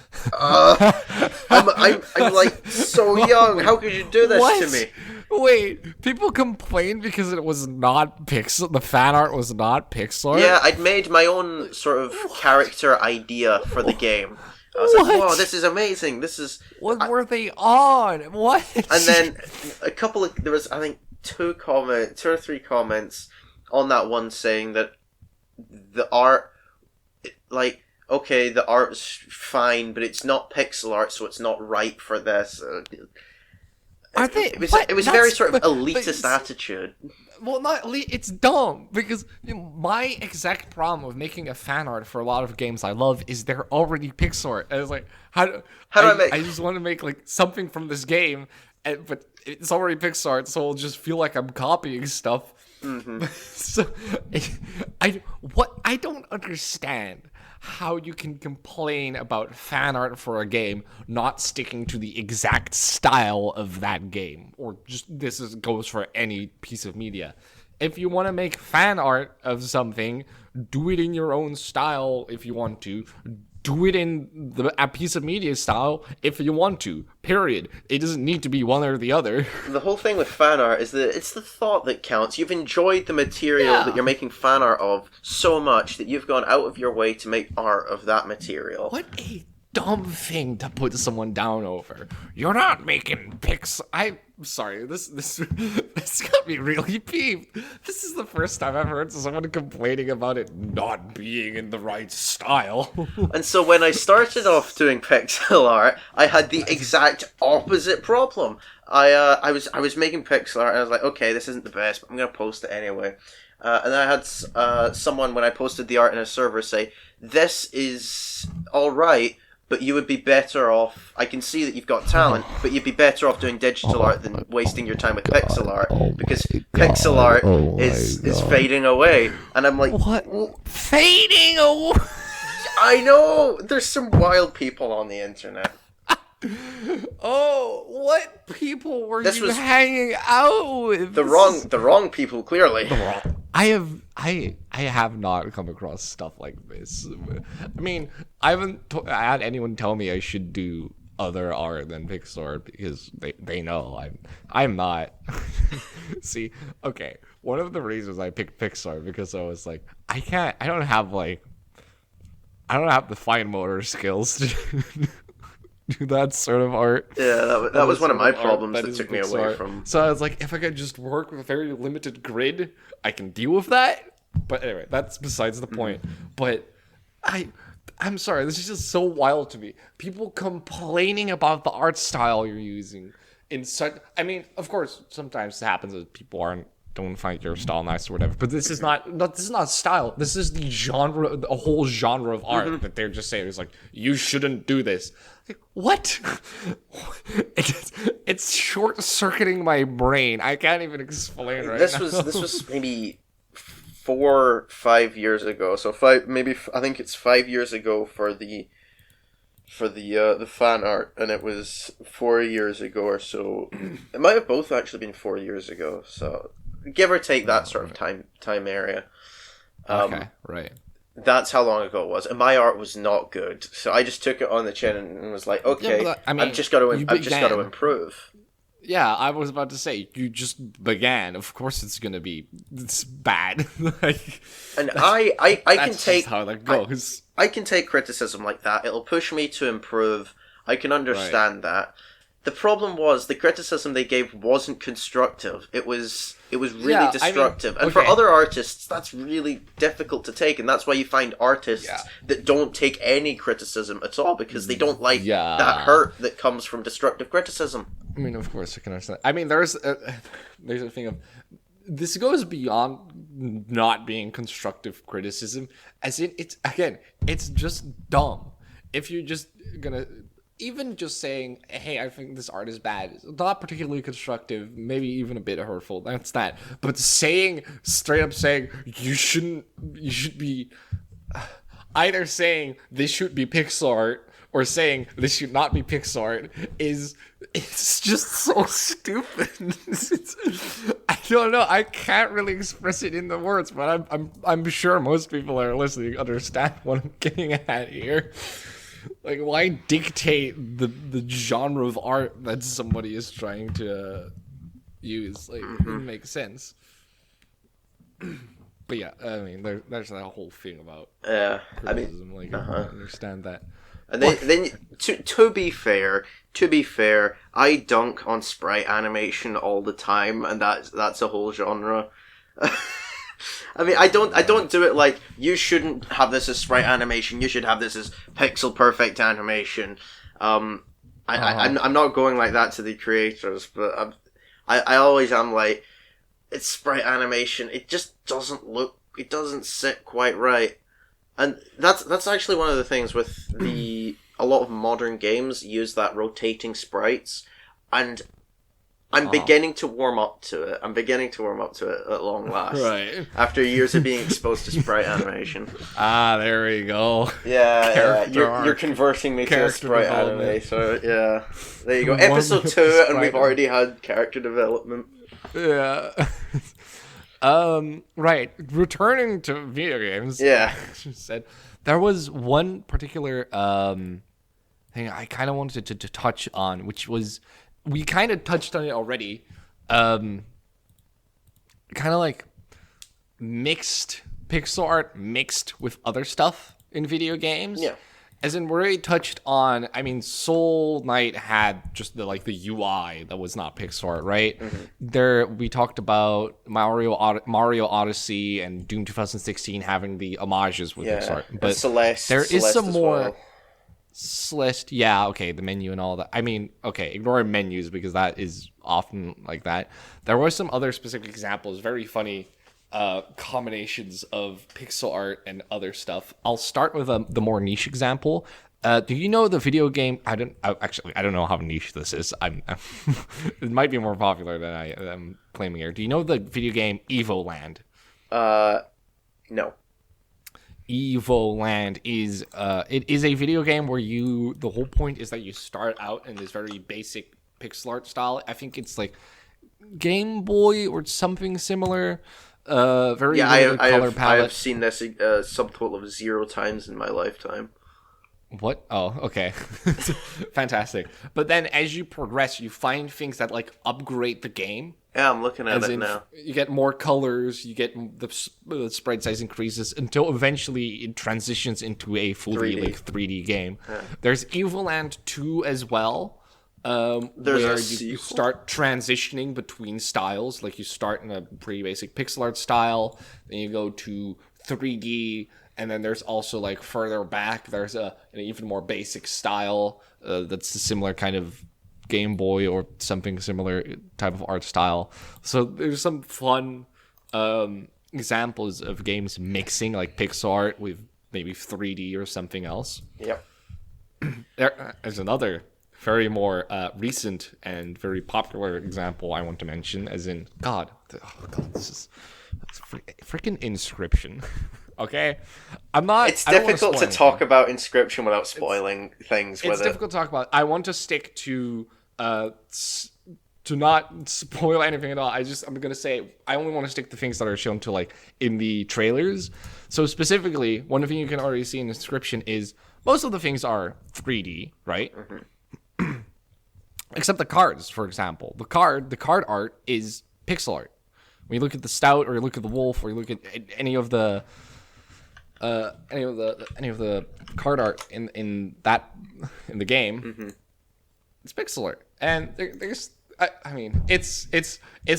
I'm like so young, how could you do this to me?
Wait, people complained because it was not pixel. The fan art was not pixel art?
Yeah, I'd made my own sort of character idea for the game. I was like, whoa, this is amazing. This is...
What were they on? What?
And then there was, I think, two or three comments on that one saying that the art, like, okay, the art's fine, but it's not pixel art, so it's not right for this. It was very sort of elitist attitude.
Well, not elite. It's dumb because my exact problem with making a fan art for a lot of games I love is they're already pixel art. And it's like, how do I make? I just want to make like something from this game, but it's already pixel art, so I'll just feel like I'm copying stuff.
Mm-hmm.
So, I don't understand how you can complain about fan art for a game not sticking to the exact style of that game, or just goes for any piece of media. If you want to make fan art of something, do it in your own style if you want to. Do it in a piece of media style if you want to. Period. It doesn't need to be one or the other.
The whole thing with fan art is that it's the thought that counts. You've enjoyed the material that you're making fan art of so much that you've gone out of your way to make art of that material.
What a dumb thing to put someone down over. You're not making I'm sorry, this got me really peeved. This is the first time I've heard someone complaining about it not being in the right style.
And so when I started off doing pixel art, I had the exact opposite problem. I was making pixel art and I was like, okay, this isn't the best, but I'm gonna post it anyway. And I had someone, when I posted the art in a server, say, this is alright, but you would be better off, I can see that you've got talent, but you'd be better off doing digital art than wasting your time with pixel art, because pixel art is fading away. And I'm like,
what? Fading away?
I know! There's some wild people on the internet.
Oh, what people were you hanging out with?
The wrong people, clearly.
I have not come across stuff like this. I mean, I haven't had anyone tell me I should do other art than pixel art because they know I'm not. See, okay, one of the reasons I picked pixel art because I was like, I don't have the fine motor skills to do that sort of art.
Yeah, that was one of my problems that took me away from.
So I was like, if I could just work with a very limited grid, I can deal with that. But anyway, that's besides the point. But I'm sorry, this is just so wild to me. People complaining about the art style you're using in such. I mean, of course, sometimes it happens that people don't find your style nice or whatever. But this is not style. This is the genre, a whole genre of art that they're just saying. It's like, you shouldn't do this. Like, what? It's short-circuiting my brain. I can't even explain right
this
now.
This was maybe 4 or 5 years ago. So I think it's 5 years ago for the fan art, and it was 4 years ago or so. It might have both actually been 4 years ago. So give or take that sort of time area.
Okay, right.
That's how long ago it was, and my art was not good. So I just took it on the chin and was like, okay, I've just got to improve.
Yeah, I was about to say, you just began. Of course, it's bad.
And I can take
how that goes.
I can take criticism like that. It'll push me to improve. I can understand that. The problem was the criticism they gave wasn't constructive. It was really destructive. And for other artists, that's really difficult to take. And that's why you find artists that don't take any criticism at all, because they don't like that hurt that comes from destructive criticism.
I mean, of course, I can understand. I mean, there's a thing of, this goes beyond not being constructive criticism. As in, it's just dumb. If you're just gonna... Even just saying, hey, I think this art is bad, it's not particularly constructive, maybe even a bit hurtful, that's that. But straight up saying, you should be either saying this should be pixel art or saying this should not be pixel art it's just so stupid. I don't know, I can't really express it in the words, but I'm sure most people that are listening understand what I'm getting at here. Like, why dictate the genre of art that somebody is trying to use? Like, it makes sense. But yeah, I mean, there's that whole thing about criticism. I understand that.
And then to be fair, I dunk on sprite animation all the time, and that's a whole genre. I mean, I don't do it like, you shouldn't have this as sprite animation, you should have this as pixel perfect animation. I'm not going like that to the creators, but I always am like, it's sprite animation, it just it doesn't sit quite right. And that's actually one of the things with a lot of modern games use that rotating sprites, and I'm beginning to warm up to it. At long last.
Right.
After years of being exposed to sprite animation.
There we go.
Yeah. You're converting me to a sprite anime. So, yeah. There you go. Episode 2, and we've already had character development.
Yeah. Right. Returning to video games.
Yeah.
Said there was one particular thing I kind of wanted to touch on, which was, we kind of touched on it already. Kind of like mixed pixel art mixed with other stuff in video games.
Yeah.
As in, we already touched on. I mean, Soul Knight had just the UI that was not pixel art, right? There, we talked about Mario Odyssey and Doom 2016 having the homages with pixel art, but
Celeste
is some more.
Well.
Celeste, yeah, okay, the menu and all that. I mean, okay, ignore menus because that is often like that. There were some other specific examples, very funny combinations of pixel art and other stuff. I'll start with the more niche example. Do you know the video game? I don't know how niche this is. It might be more popular than I am claiming here. Do you know the video game Evoland?
No.
Evoland is it is a video game where the whole point is that you start out in this very basic pixel art style. I think it's like Game Boy or something similar. Very limited color palette.
I have seen this subtotal of 0 times in my lifetime.
What? Oh, okay. Fantastic. But then as you progress, you find things that like upgrade the game.
Yeah, I'm looking at it now.
You get more colors, you get the sprite size increases until eventually it transitions into a fully 3D game. Yeah. There's Evoland 2 as well. Where you start transitioning between styles. Like you start in a pretty basic pixel art style, then you go to 3D, and then there's also like further back, there's an even more basic style that's a similar kind of Game Boy or something similar type of art style. So there's some fun examples of games mixing like pixel art with maybe 3D or something else.
Yep.
There's another very more recent and very popular example I want to mention, as in this is freaking Inscription. Okay,
It's difficult to talk about Inscription without spoiling things.
It's difficult to talk about. I want to stick to not spoil anything at all. I'm gonna say I only want to stick to things that are shown to like in the trailers. So specifically, one thing you can already see in Inscription is most of the things are 3D, right? Mm-hmm. Except the cards, for example. The card art is pixel art. When you look at the Stout, or you look at the Wolf, or you look at any of the card art in the game, it's pixel art. And it's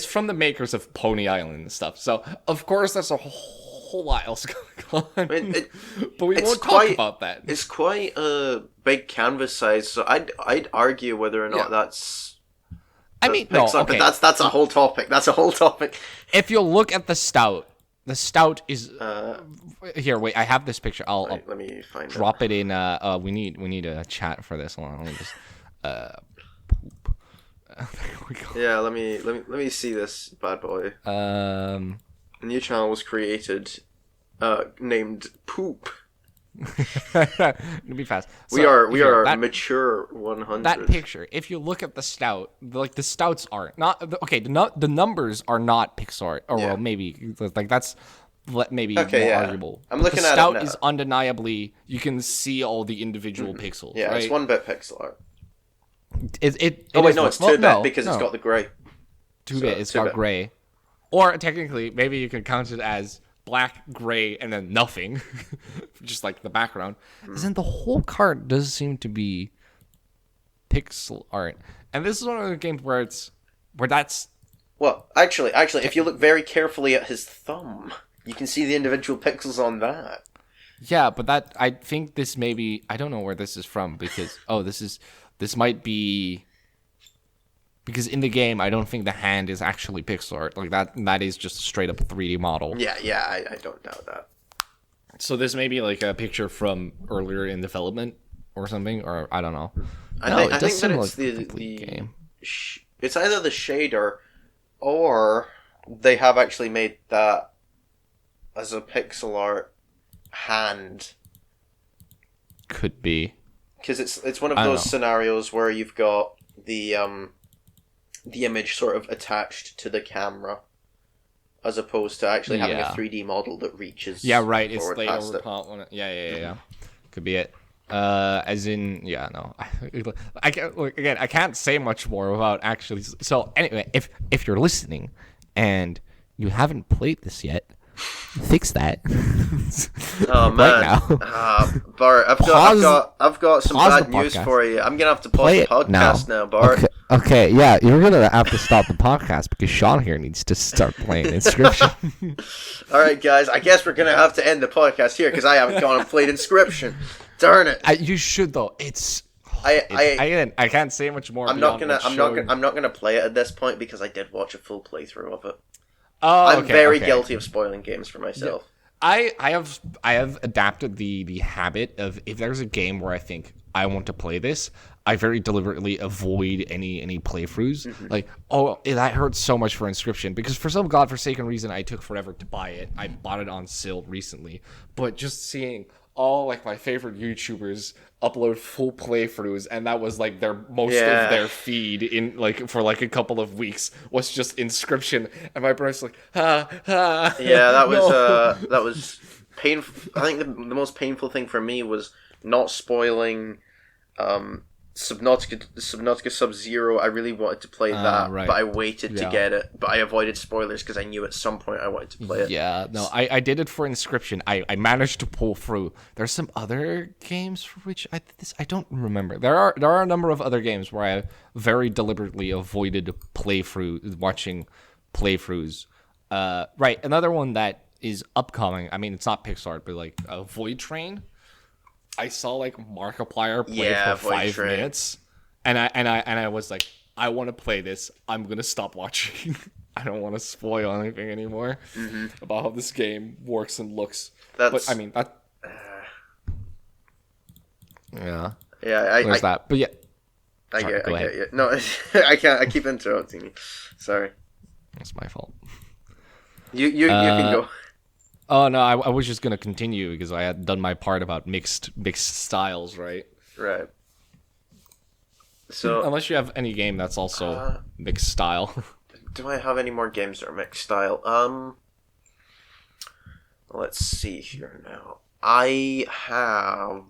from the makers of Pony Island and stuff. So of course there's a whole lot else going on. But we won't talk about that.
It's quite a big canvas size, so I'd argue whether or not that's.
I mean, no, okay.
But that's a whole topic. That's a whole topic.
If you look at the Stout is here. Wait, I have this picture. I'll
let me find
drop it in. We need a chat for this. Hold on, let me just poop. There we go.
Yeah, let me see this bad boy. A new channel was created, named Poop.
It'll be fast.
So, we are mature 100.
That picture, if you look at the Stout, like the Stouts aren't the numbers are not pixel art, or well, maybe like that's maybe more arguable.
I'm looking at it now.
The Stout is undeniably, you can see all the individual pixels.
Yeah,
right?
It's 1-bit pixel art.
It's
2-bit because it's got the gray.
2-bit, it's got gray. Or technically, maybe you can count it as black, gray, and then nothing, just like the background. And then the whole card does seem to be pixel art. And this is one of the games where that's.
Well, actually, if you look very carefully at his thumb, you can see the individual pixels on that.
Yeah, but I think this maybe, I don't know where this is from because this might be. Because in the game, I don't think the hand is actually pixel art. Like that is just a straight up 3D model.
Yeah, I don't doubt that.
So this may be like a picture from earlier in development or something, or I don't know.
I think that it's the game. It's either the shader, or they have actually made that as a pixel art hand.
Could be.
Because it's one of those scenarios where you've got the image sort of attached to the camera, as opposed to actually having a 3D model that reaches.
Yeah, right. It's laid over top on it. Yeah. Could be it. As in, no. I can't say much more without actually. So anyway, if you're listening and you haven't played this yet,
Fix that.
Oh man, Bart, I've got some bad news for you. I'm gonna have to pause the podcast now, Bart.
Okay, yeah, you're gonna have to stop the podcast because Sean here needs to start playing Inscription.
All right, guys, I guess we're gonna have to end the podcast here because I haven't gone and played Inscription. Darn it!
You should though.
I
can't say much more.
I'm not gonna play it at this point because I did watch a full playthrough of it.
Oh,
I'm very guilty of spoiling games for myself.
Yeah. I have adapted the habit of, if there's a game where I think I want to play this, I very deliberately avoid any playthroughs. Mm-hmm. Like, that hurts so much for Inscription because for some godforsaken reason I took forever to buy it. I bought it on sale recently, but just seeing all like my favorite YouTubers upload full playthroughs, and that was like their most of their feed in like for like a couple of weeks was just Inscription, and my brain's like ha.
Yeah, that was that was painful. I think the most painful thing for me was not spoiling Subnautica Sub-Zero. I really wanted to play that, right. But I waited to get it. But I avoided spoilers because I knew at some point I wanted to play it.
Yeah, no, I did it for Inscription. I managed to pull through. There's some other games for which I don't remember. There are a number of other games where I very deliberately avoided watching playthroughs. Right, another one that is upcoming. I mean, it's not Pixar, but like Void Train. I saw like Markiplier play for 5 minutes, and I was like, I want to play this. I'm gonna stop watching. I don't want to spoil anything anymore about how this game works and looks. But I mean that. Yeah.
Yeah.
There's that. But yeah.
I get you. No, I can't. I keep interrupting you. Sorry.
It's my fault.
You can go.
Oh no, I was just gonna continue because I had done my part about mixed styles, right?
Right. So
unless you have any game that's also mixed style.
Do I have any more games that are mixed style? Let's see here now. I have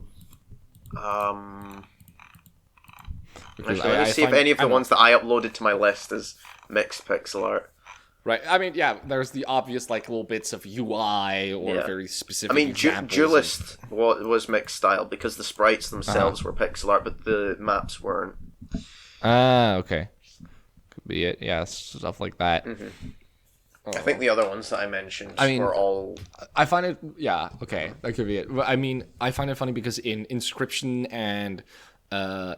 Let's see if any of the ones that I uploaded to my list is mixed pixel art.
Right. I mean, yeah, there's the obvious, like, little bits of UI or very specific
Duelist was mixed style because the sprites themselves were pixel art, but the maps weren't.
Okay. Could be it. Yeah, stuff like that.
Mm-hmm. I think the other ones that I mentioned were all...
I find it... Yeah, okay. That could be it. I mean, I find it funny because in Inscription and...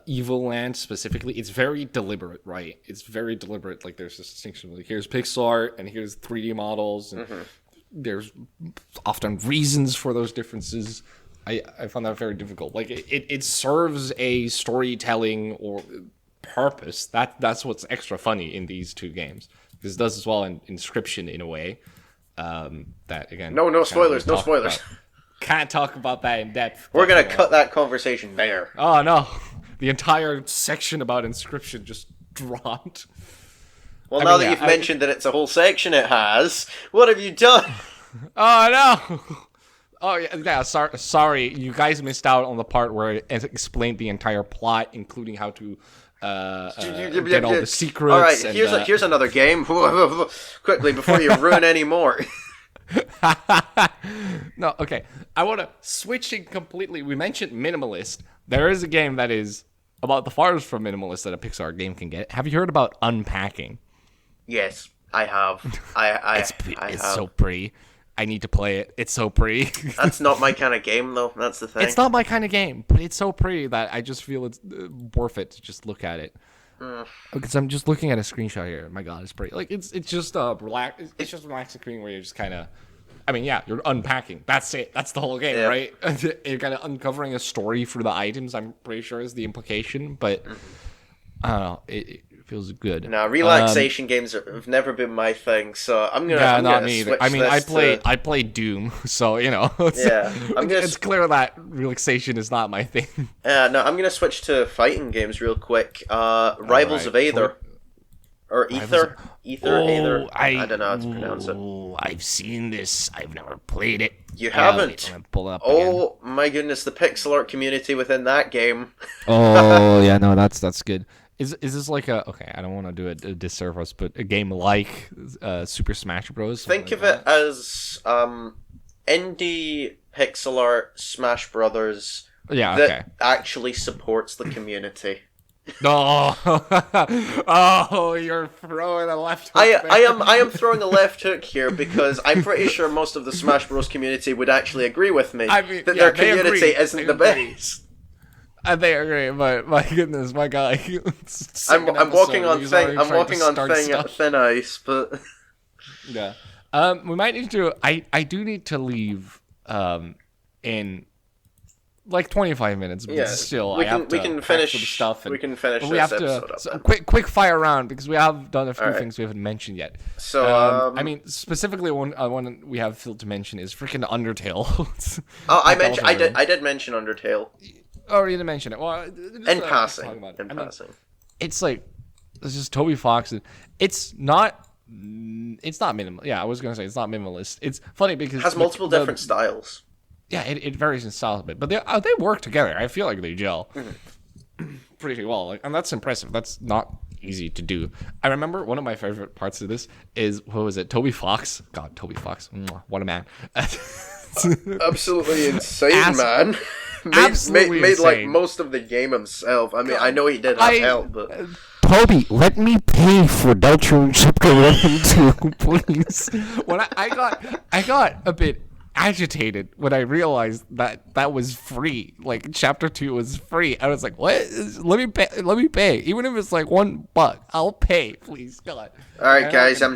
Evil Land specifically, it's very deliberate, right? It's very deliberate. Like there's this distinction. Like here's pixel art and here's 3D models, and there's often reasons for those differences. I found that very difficult. Like it serves a storytelling or purpose. That's what's extra funny in these two games. This does as well in Inscription in a way. That again.
No spoilers. No spoilers.
Can't talk about that in depth.
We're going to cut that conversation there.
Oh, no. The entire section about Inscription just dropped.
Well, now that you've mentioned that it's a whole section it has, what have you done?
Oh, no. Oh, yeah. Sorry. You guys missed out on the part where it explained the entire plot, including how to get all the secrets.
All right, here's another game. Quickly, before you ruin any more.
No, okay. I want to switching completely. We mentioned minimalist. There is a game that is about the farthest from minimalist that a Pixar game can get. Have you heard about Unpacking?
Yes, I have.
It's so pretty. I need to play it. It's so pretty.
That's not my kind of game, though. That's the thing.
It's not my kind of game, but it's so pretty that I just feel it's worth it to just look at it. Because I'm just looking at a screenshot here. My God, it's pretty. Like it's just It's just relaxing screen where you're just kind of. I mean, yeah, you're unpacking. That's it. That's the whole game, right? You're kind of uncovering a story through the items. I'm pretty sure is the implication, but I don't know. It feels good.
No, relaxation games have never been my thing, so I'm gonna.
Yeah, not me either. I mean, I play Doom, so you know. It's clear that relaxation is not my thing.
No, I'm gonna switch to fighting games real quick. Rivals of Aether. Or Aether. Aether. I don't know how to pronounce it.
I've seen this. I've never played it.
You haven't?
Pull up
my goodness, the pixel art community within that game.
Oh, yeah, no, that's good. Is this like a okay? I don't want to do a disservice, but a game like Super Smash Bros.
Think of it as indie pixel art Smash Brothers.
Yeah,
that actually supports the community.
No, oh, you're throwing a left hook.
I am throwing a left hook here because I'm pretty sure most of the Smash Bros. Community would actually agree with me that their community isn't the best.
They agree, but my goodness, my guy.
I'm walking on thin ice, but
yeah. We might need to. I do need to leave. In like 25 minutes, but still, we can finish some stuff.
We can finish.
We have to quick fire round because we have done a few things we haven't mentioned yet.
So
I mean, specifically one we have filled to mention is freaking Undertale.
I did mention Undertale.
Oh, you didn't mention it. Well,
in passing.
It's like it's just Toby Fox. And it's not minimal. Yeah, I was gonna say it's not minimalist. It's funny because
it has multiple different styles.
Yeah, it varies in style a bit, but they work together. I feel like they gel pretty well, and that's impressive. That's not easy to do. I remember one of my favorite parts of this is what was it? Toby Fox. God, Toby Fox. What a man!
Absolutely insane, man. Made like most of the game himself. I mean, I know he did have help, but
Toby, let me pay for Deltarune Chapter 1 and 2, please. When I got a bit agitated when I realized that was free. Like Chapter 2 was free. I was like, "What? Let me pay. Even if it's like $1, I'll pay, please, God."
All right, guys, I'm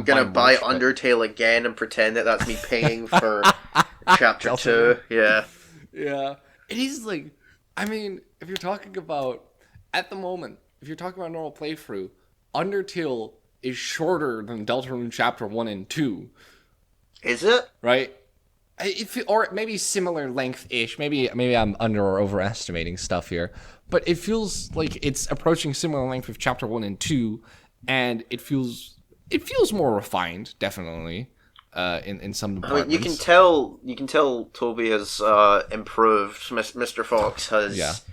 gonna buy Undertale again and pretend that that's me paying for Chapter 2. Yeah.
Yeah. It is like, I mean, if you're talking about at the moment, if you're talking about normal playthrough, Undertale is shorter than Deltarune Chapter 1 and 2.
Is it?
Right? Or maybe similar length-ish. Maybe I'm under or overestimating stuff here. But it feels like it's approaching similar length with Chapter 1 and 2, and it feels more refined, definitely, in some departments.
I mean, you can tell Toby has improved. Mr. Fox has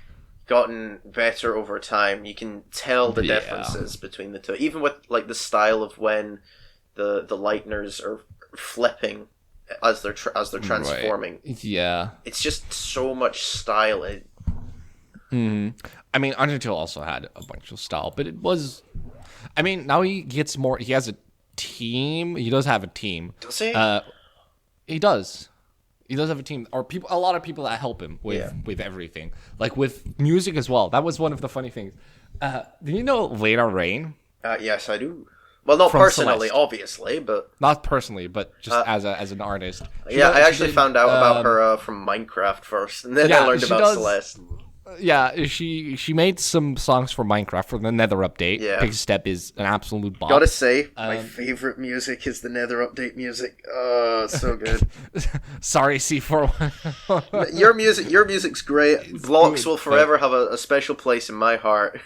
gotten better over time. You can tell the differences between the two, even with like the style of when the lighteners are flipping as they're transforming.
Right. Yeah, it's
just so much style.
I mean, Undertale also had a bunch of style, but it was. I mean, now he gets more. He has a team. He does have a team.
Does he?
He does. He does have a team, or people. A lot of people that help him with everything, like with music as well. That was one of the funny things. Do you know Lena Rain?
Yes, I do. Well, not personally, obviously, but
not personally, but just as an artist.
I actually found out about her from Minecraft first, and then I learned about Celeste.
Yeah, she made some songs for Minecraft for the Nether update.
Yeah.
Big Step is an absolute bop.
Gotta say, my favorite music is the Nether update music. Oh, it's so good.
Sorry, C4.
Your music's great. Blocks will forever have a special place in my heart.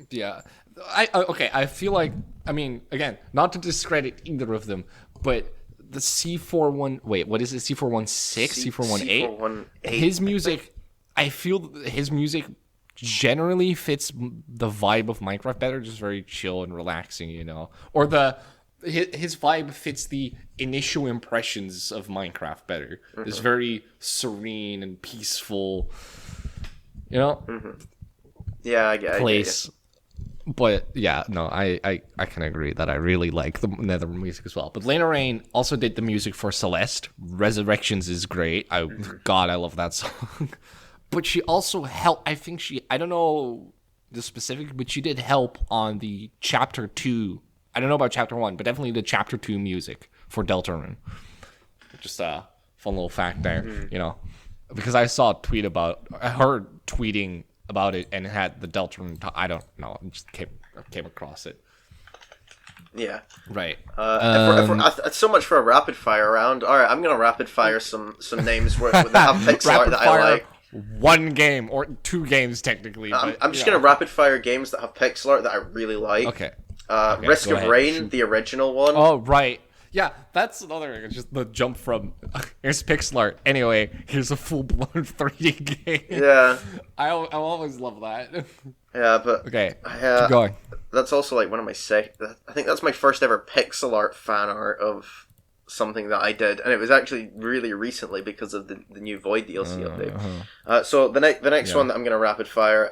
Yeah. I feel like, I mean, again, not to discredit either of them, but the C41, wait, what is it, C416, C418? His music, I feel his music generally fits the vibe of Minecraft better, just very chill and relaxing, you know? Or his vibe fits the initial impressions of Minecraft better. Mm-hmm. It's very serene and peaceful, you know?
Mm-hmm. Yeah, I get
place. But yeah, no, I can agree that I really like the Nether music as well. But Lena Rain also did the music for Celeste. Resurrections is great. God, I love that song. But she also helped. I don't know the specific, but she did help on the Chapter 2. I don't know about Chapter 1, but definitely the Chapter 2 music for Deltarune. Just a fun little fact there, you know, because I saw a tweet about her tweeting about it and it had the Deltarune. I don't know. I just came across it.
Yeah.
Right.
So much for a rapid fire round. All right, I'm gonna rapid fire some names that have pixel art that I like.
One game or two games technically.
I'm just gonna rapid fire games that have pixel art that I really like.
Okay.
Risk of Rain, the original one.
Oh right. Yeah, that's another. Just the jump from here's pixel art. Anyway, here's a full blown 3D game.
Yeah.
I always love that.
Yeah, but
okay, keep going.
That's also like one of my I think that's my first ever pixel art fan art of something that I did, and it was actually really recently because of the new Void DLC update. So the next one that I'm gonna rapid fire.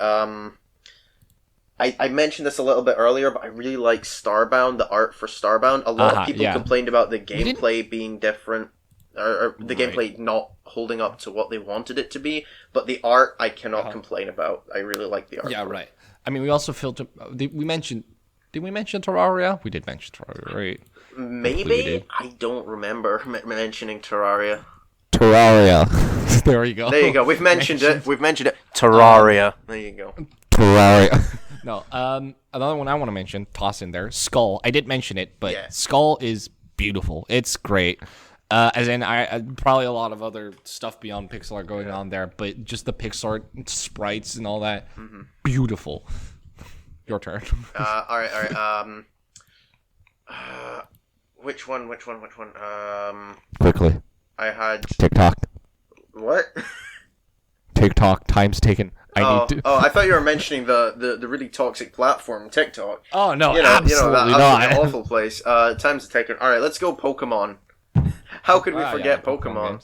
I mentioned this a little bit earlier, but I really like Starbound, the art for Starbound. A lot of people complained about the gameplay being different, or the gameplay not holding up to what they wanted it to be, but the art I cannot complain about. I really like the art.
Yeah, right. I mean, we also filtered. Did we mention Terraria? We did mention Terraria, right?
Maybe? I don't remember mentioning Terraria.
Terraria. There you go.
There you go. We've mentioned it. Terraria. There you go.
Terraria. No, another one I want to mention, toss in there, Skull. I did mention it, but Skull is beautiful. It's great. As in, I probably a lot of other stuff beyond pixel art going on there, but just the pixel art sprites and all that, beautiful. Your turn.
All right. Which one?
Quickly.
I had
TikTok.
What?
TikTok. Time's taken.
I thought you were mentioning the really toxic platform, TikTok.
Oh no,
absolutely not. An awful place. Time's taken. All right, let's go Pokemon. How could we forget Pokemon?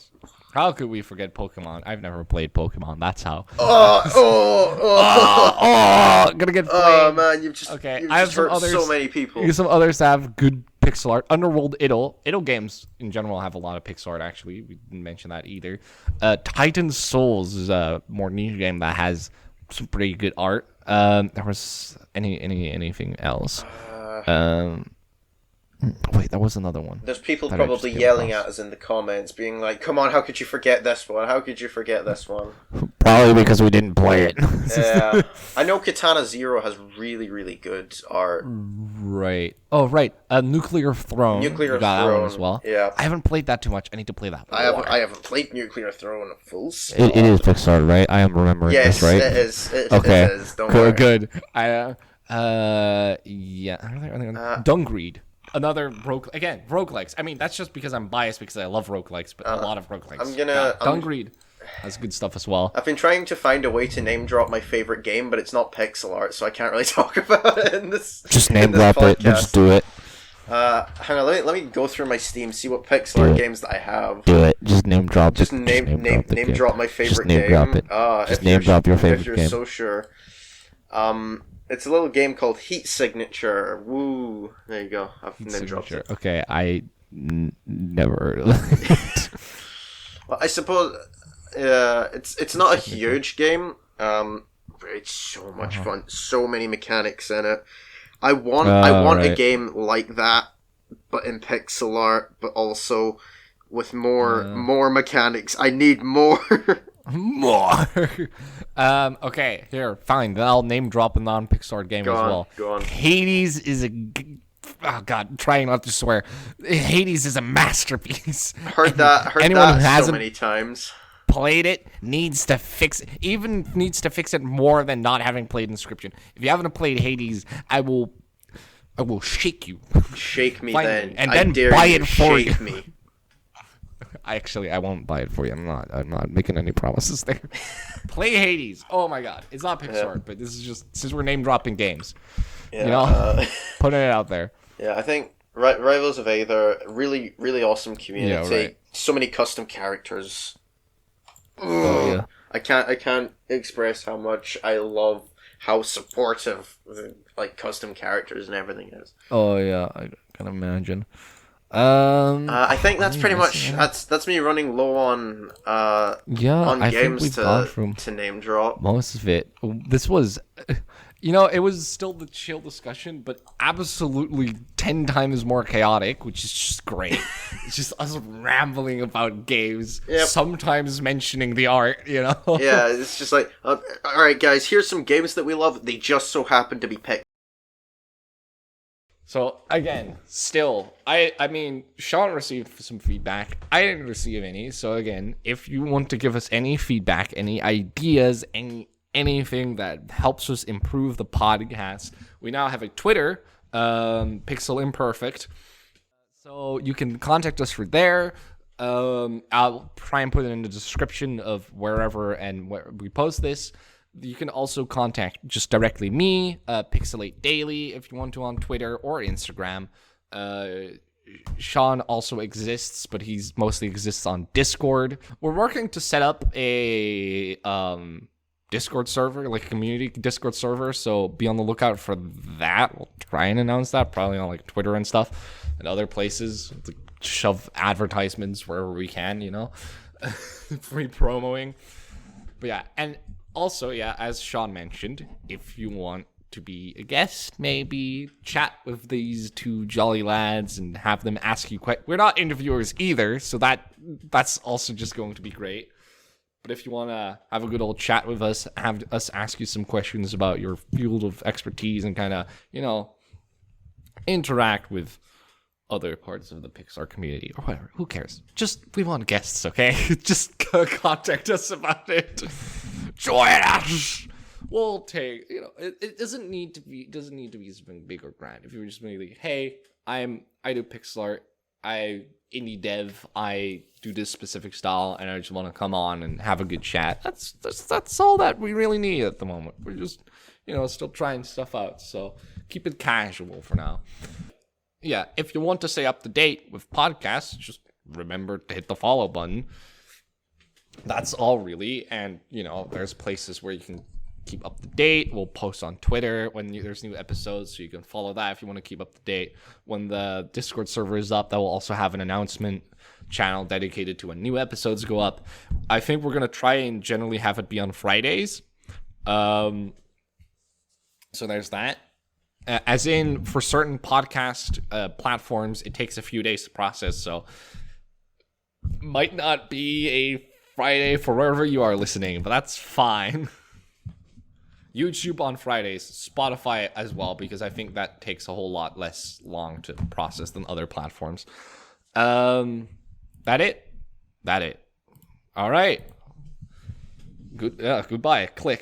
How could we forget Pokemon? I've never played Pokemon. That's how. Gonna get flamed.
Oh man, you've just
I have
hurt so many people.
Some others have good pixel art. Underworld Idle games in general have a lot of pixel art. Actually, we didn't mention that either. Titan Souls is a more niche game that has some pretty good art. There was anything else. Wait, there was another one.
There's people probably yelling at us in the comments, being like, "Come on, how could you forget this one? How could you forget this one?"
Probably because we didn't play it.
Yeah, I know Katana Zero has really, really good art.
Right. Oh, right. Nuclear Throne.
Nuclear Throne.
That one as well.
Yeah.
I haven't played that too much. I need to play that.
I haven't played Nuclear Throne full stop.
It is Pixar, right? I am remembering this, right?
Yes, it is. It is. Don't worry.
Good. Dungreed. Another roguelikes. I mean, that's just because I'm biased because I love roguelikes, but a lot of roguelikes. Dungreed has good stuff as well.
I've been trying to find a way to name drop my favorite game, but it's not pixel art, so I can't really talk about it in this.
Just name drop it. Just do it.
Hang on, let me go through my Steam, see what pixel art games that I have.
Do it. Just name drop.
Just name drop my favorite game.
Just name drop it. Just name drop your favorite game.
If you're so sure. It's a little game called Heat Signature. Woo! There you go. I've name dropped it.
Okay, I never heard of it.
Well, I suppose it's not a huge game, but it's so much fun. So many mechanics in it. I want a game like that, but in pixel art, but also with more mechanics. I need more.
More. Okay, here, fine. Then I'll name drop a non-pixel art game as well.
Go on.
Hades is oh god, trying not to swear. Hades is a masterpiece.
Heard that so many times.
Played it needs to fix it. Even needs to fix it more than not having played Inscription. If you haven't played Hades, I will shake you.
Shake me
then, and
then
buy it for you.
Me.
I won't buy it for you. I'm not making any promises there. Play Hades. Oh my god, it's not Pixar art, but this is just since we're name dropping games. Yeah, putting it out there.
Yeah, I think Rivals of Aether, really, really awesome community.
Yeah, right.
So many custom characters.
Oh, yeah.
I can't express how much I love how supportive like custom characters and everything is.
Oh yeah, I can imagine.
I think that's pretty much that's me running low on games to name drop.
Most of it. This was, it was still the chill discussion, but absolutely 10 times more chaotic, which is just great. It's just us rambling about games, sometimes mentioning the art,
Yeah, it's just like, all right, guys, here's some games that we love. They just so happen to be picked.
So, again, still, I mean, Sean received some feedback. I didn't receive any. So, again, if you want to give us any feedback, any ideas, anything that helps us improve the podcast, we now have a Twitter, Pixel Imperfect. So, you can contact us through there. I'll try and put it in the description of wherever and where we post this. You can also contact just directly me, Pixelate Daily, if you want to, on Twitter or Instagram. Sean also exists, but he's mostly exists on Discord. We're working to set up a Discord server, like a community Discord server, so be on the lookout for that. We'll try and announce that probably on like Twitter and stuff and other places. To shove advertisements wherever we can, free promoing. But yeah, and also, yeah, as Sean mentioned, if you want to be a guest, maybe chat with these two jolly lads and have them ask you questions. We're not interviewers either, so that's also just going to be great. But if you want to have a good old chat with us, have us ask you some questions about your field of expertise and kind of, interact with other parts of the Pixar community or whatever, who cares? Just, we want guests, okay? Just contact us about it. Join us! We'll take, it doesn't need to be something big or grand. If you're just maybe, hey, I do pixel art, I indie dev, I do this specific style, and I just want to come on and have a good chat. That's all that we really need at the moment. We're just, still trying stuff out, so keep it casual for now. Yeah, if you want to stay up to date with podcasts, just remember to hit the follow button. That's all really, and there's places where you can keep up to date. We'll post on Twitter when there's new episodes, so you can follow that if you want to keep up to date. When the Discord server is up, that will also have an announcement channel dedicated to when new episodes go up. I think we're going to try and generally have it be on Fridays. So there's that. As in, for certain podcast platforms, it takes a few days to process, so might not be a Friday for wherever you are listening, but that's fine. YouTube on Fridays, Spotify as well, because I think that takes a whole lot less long to process than other platforms. That it. All right. Goodbye. Click.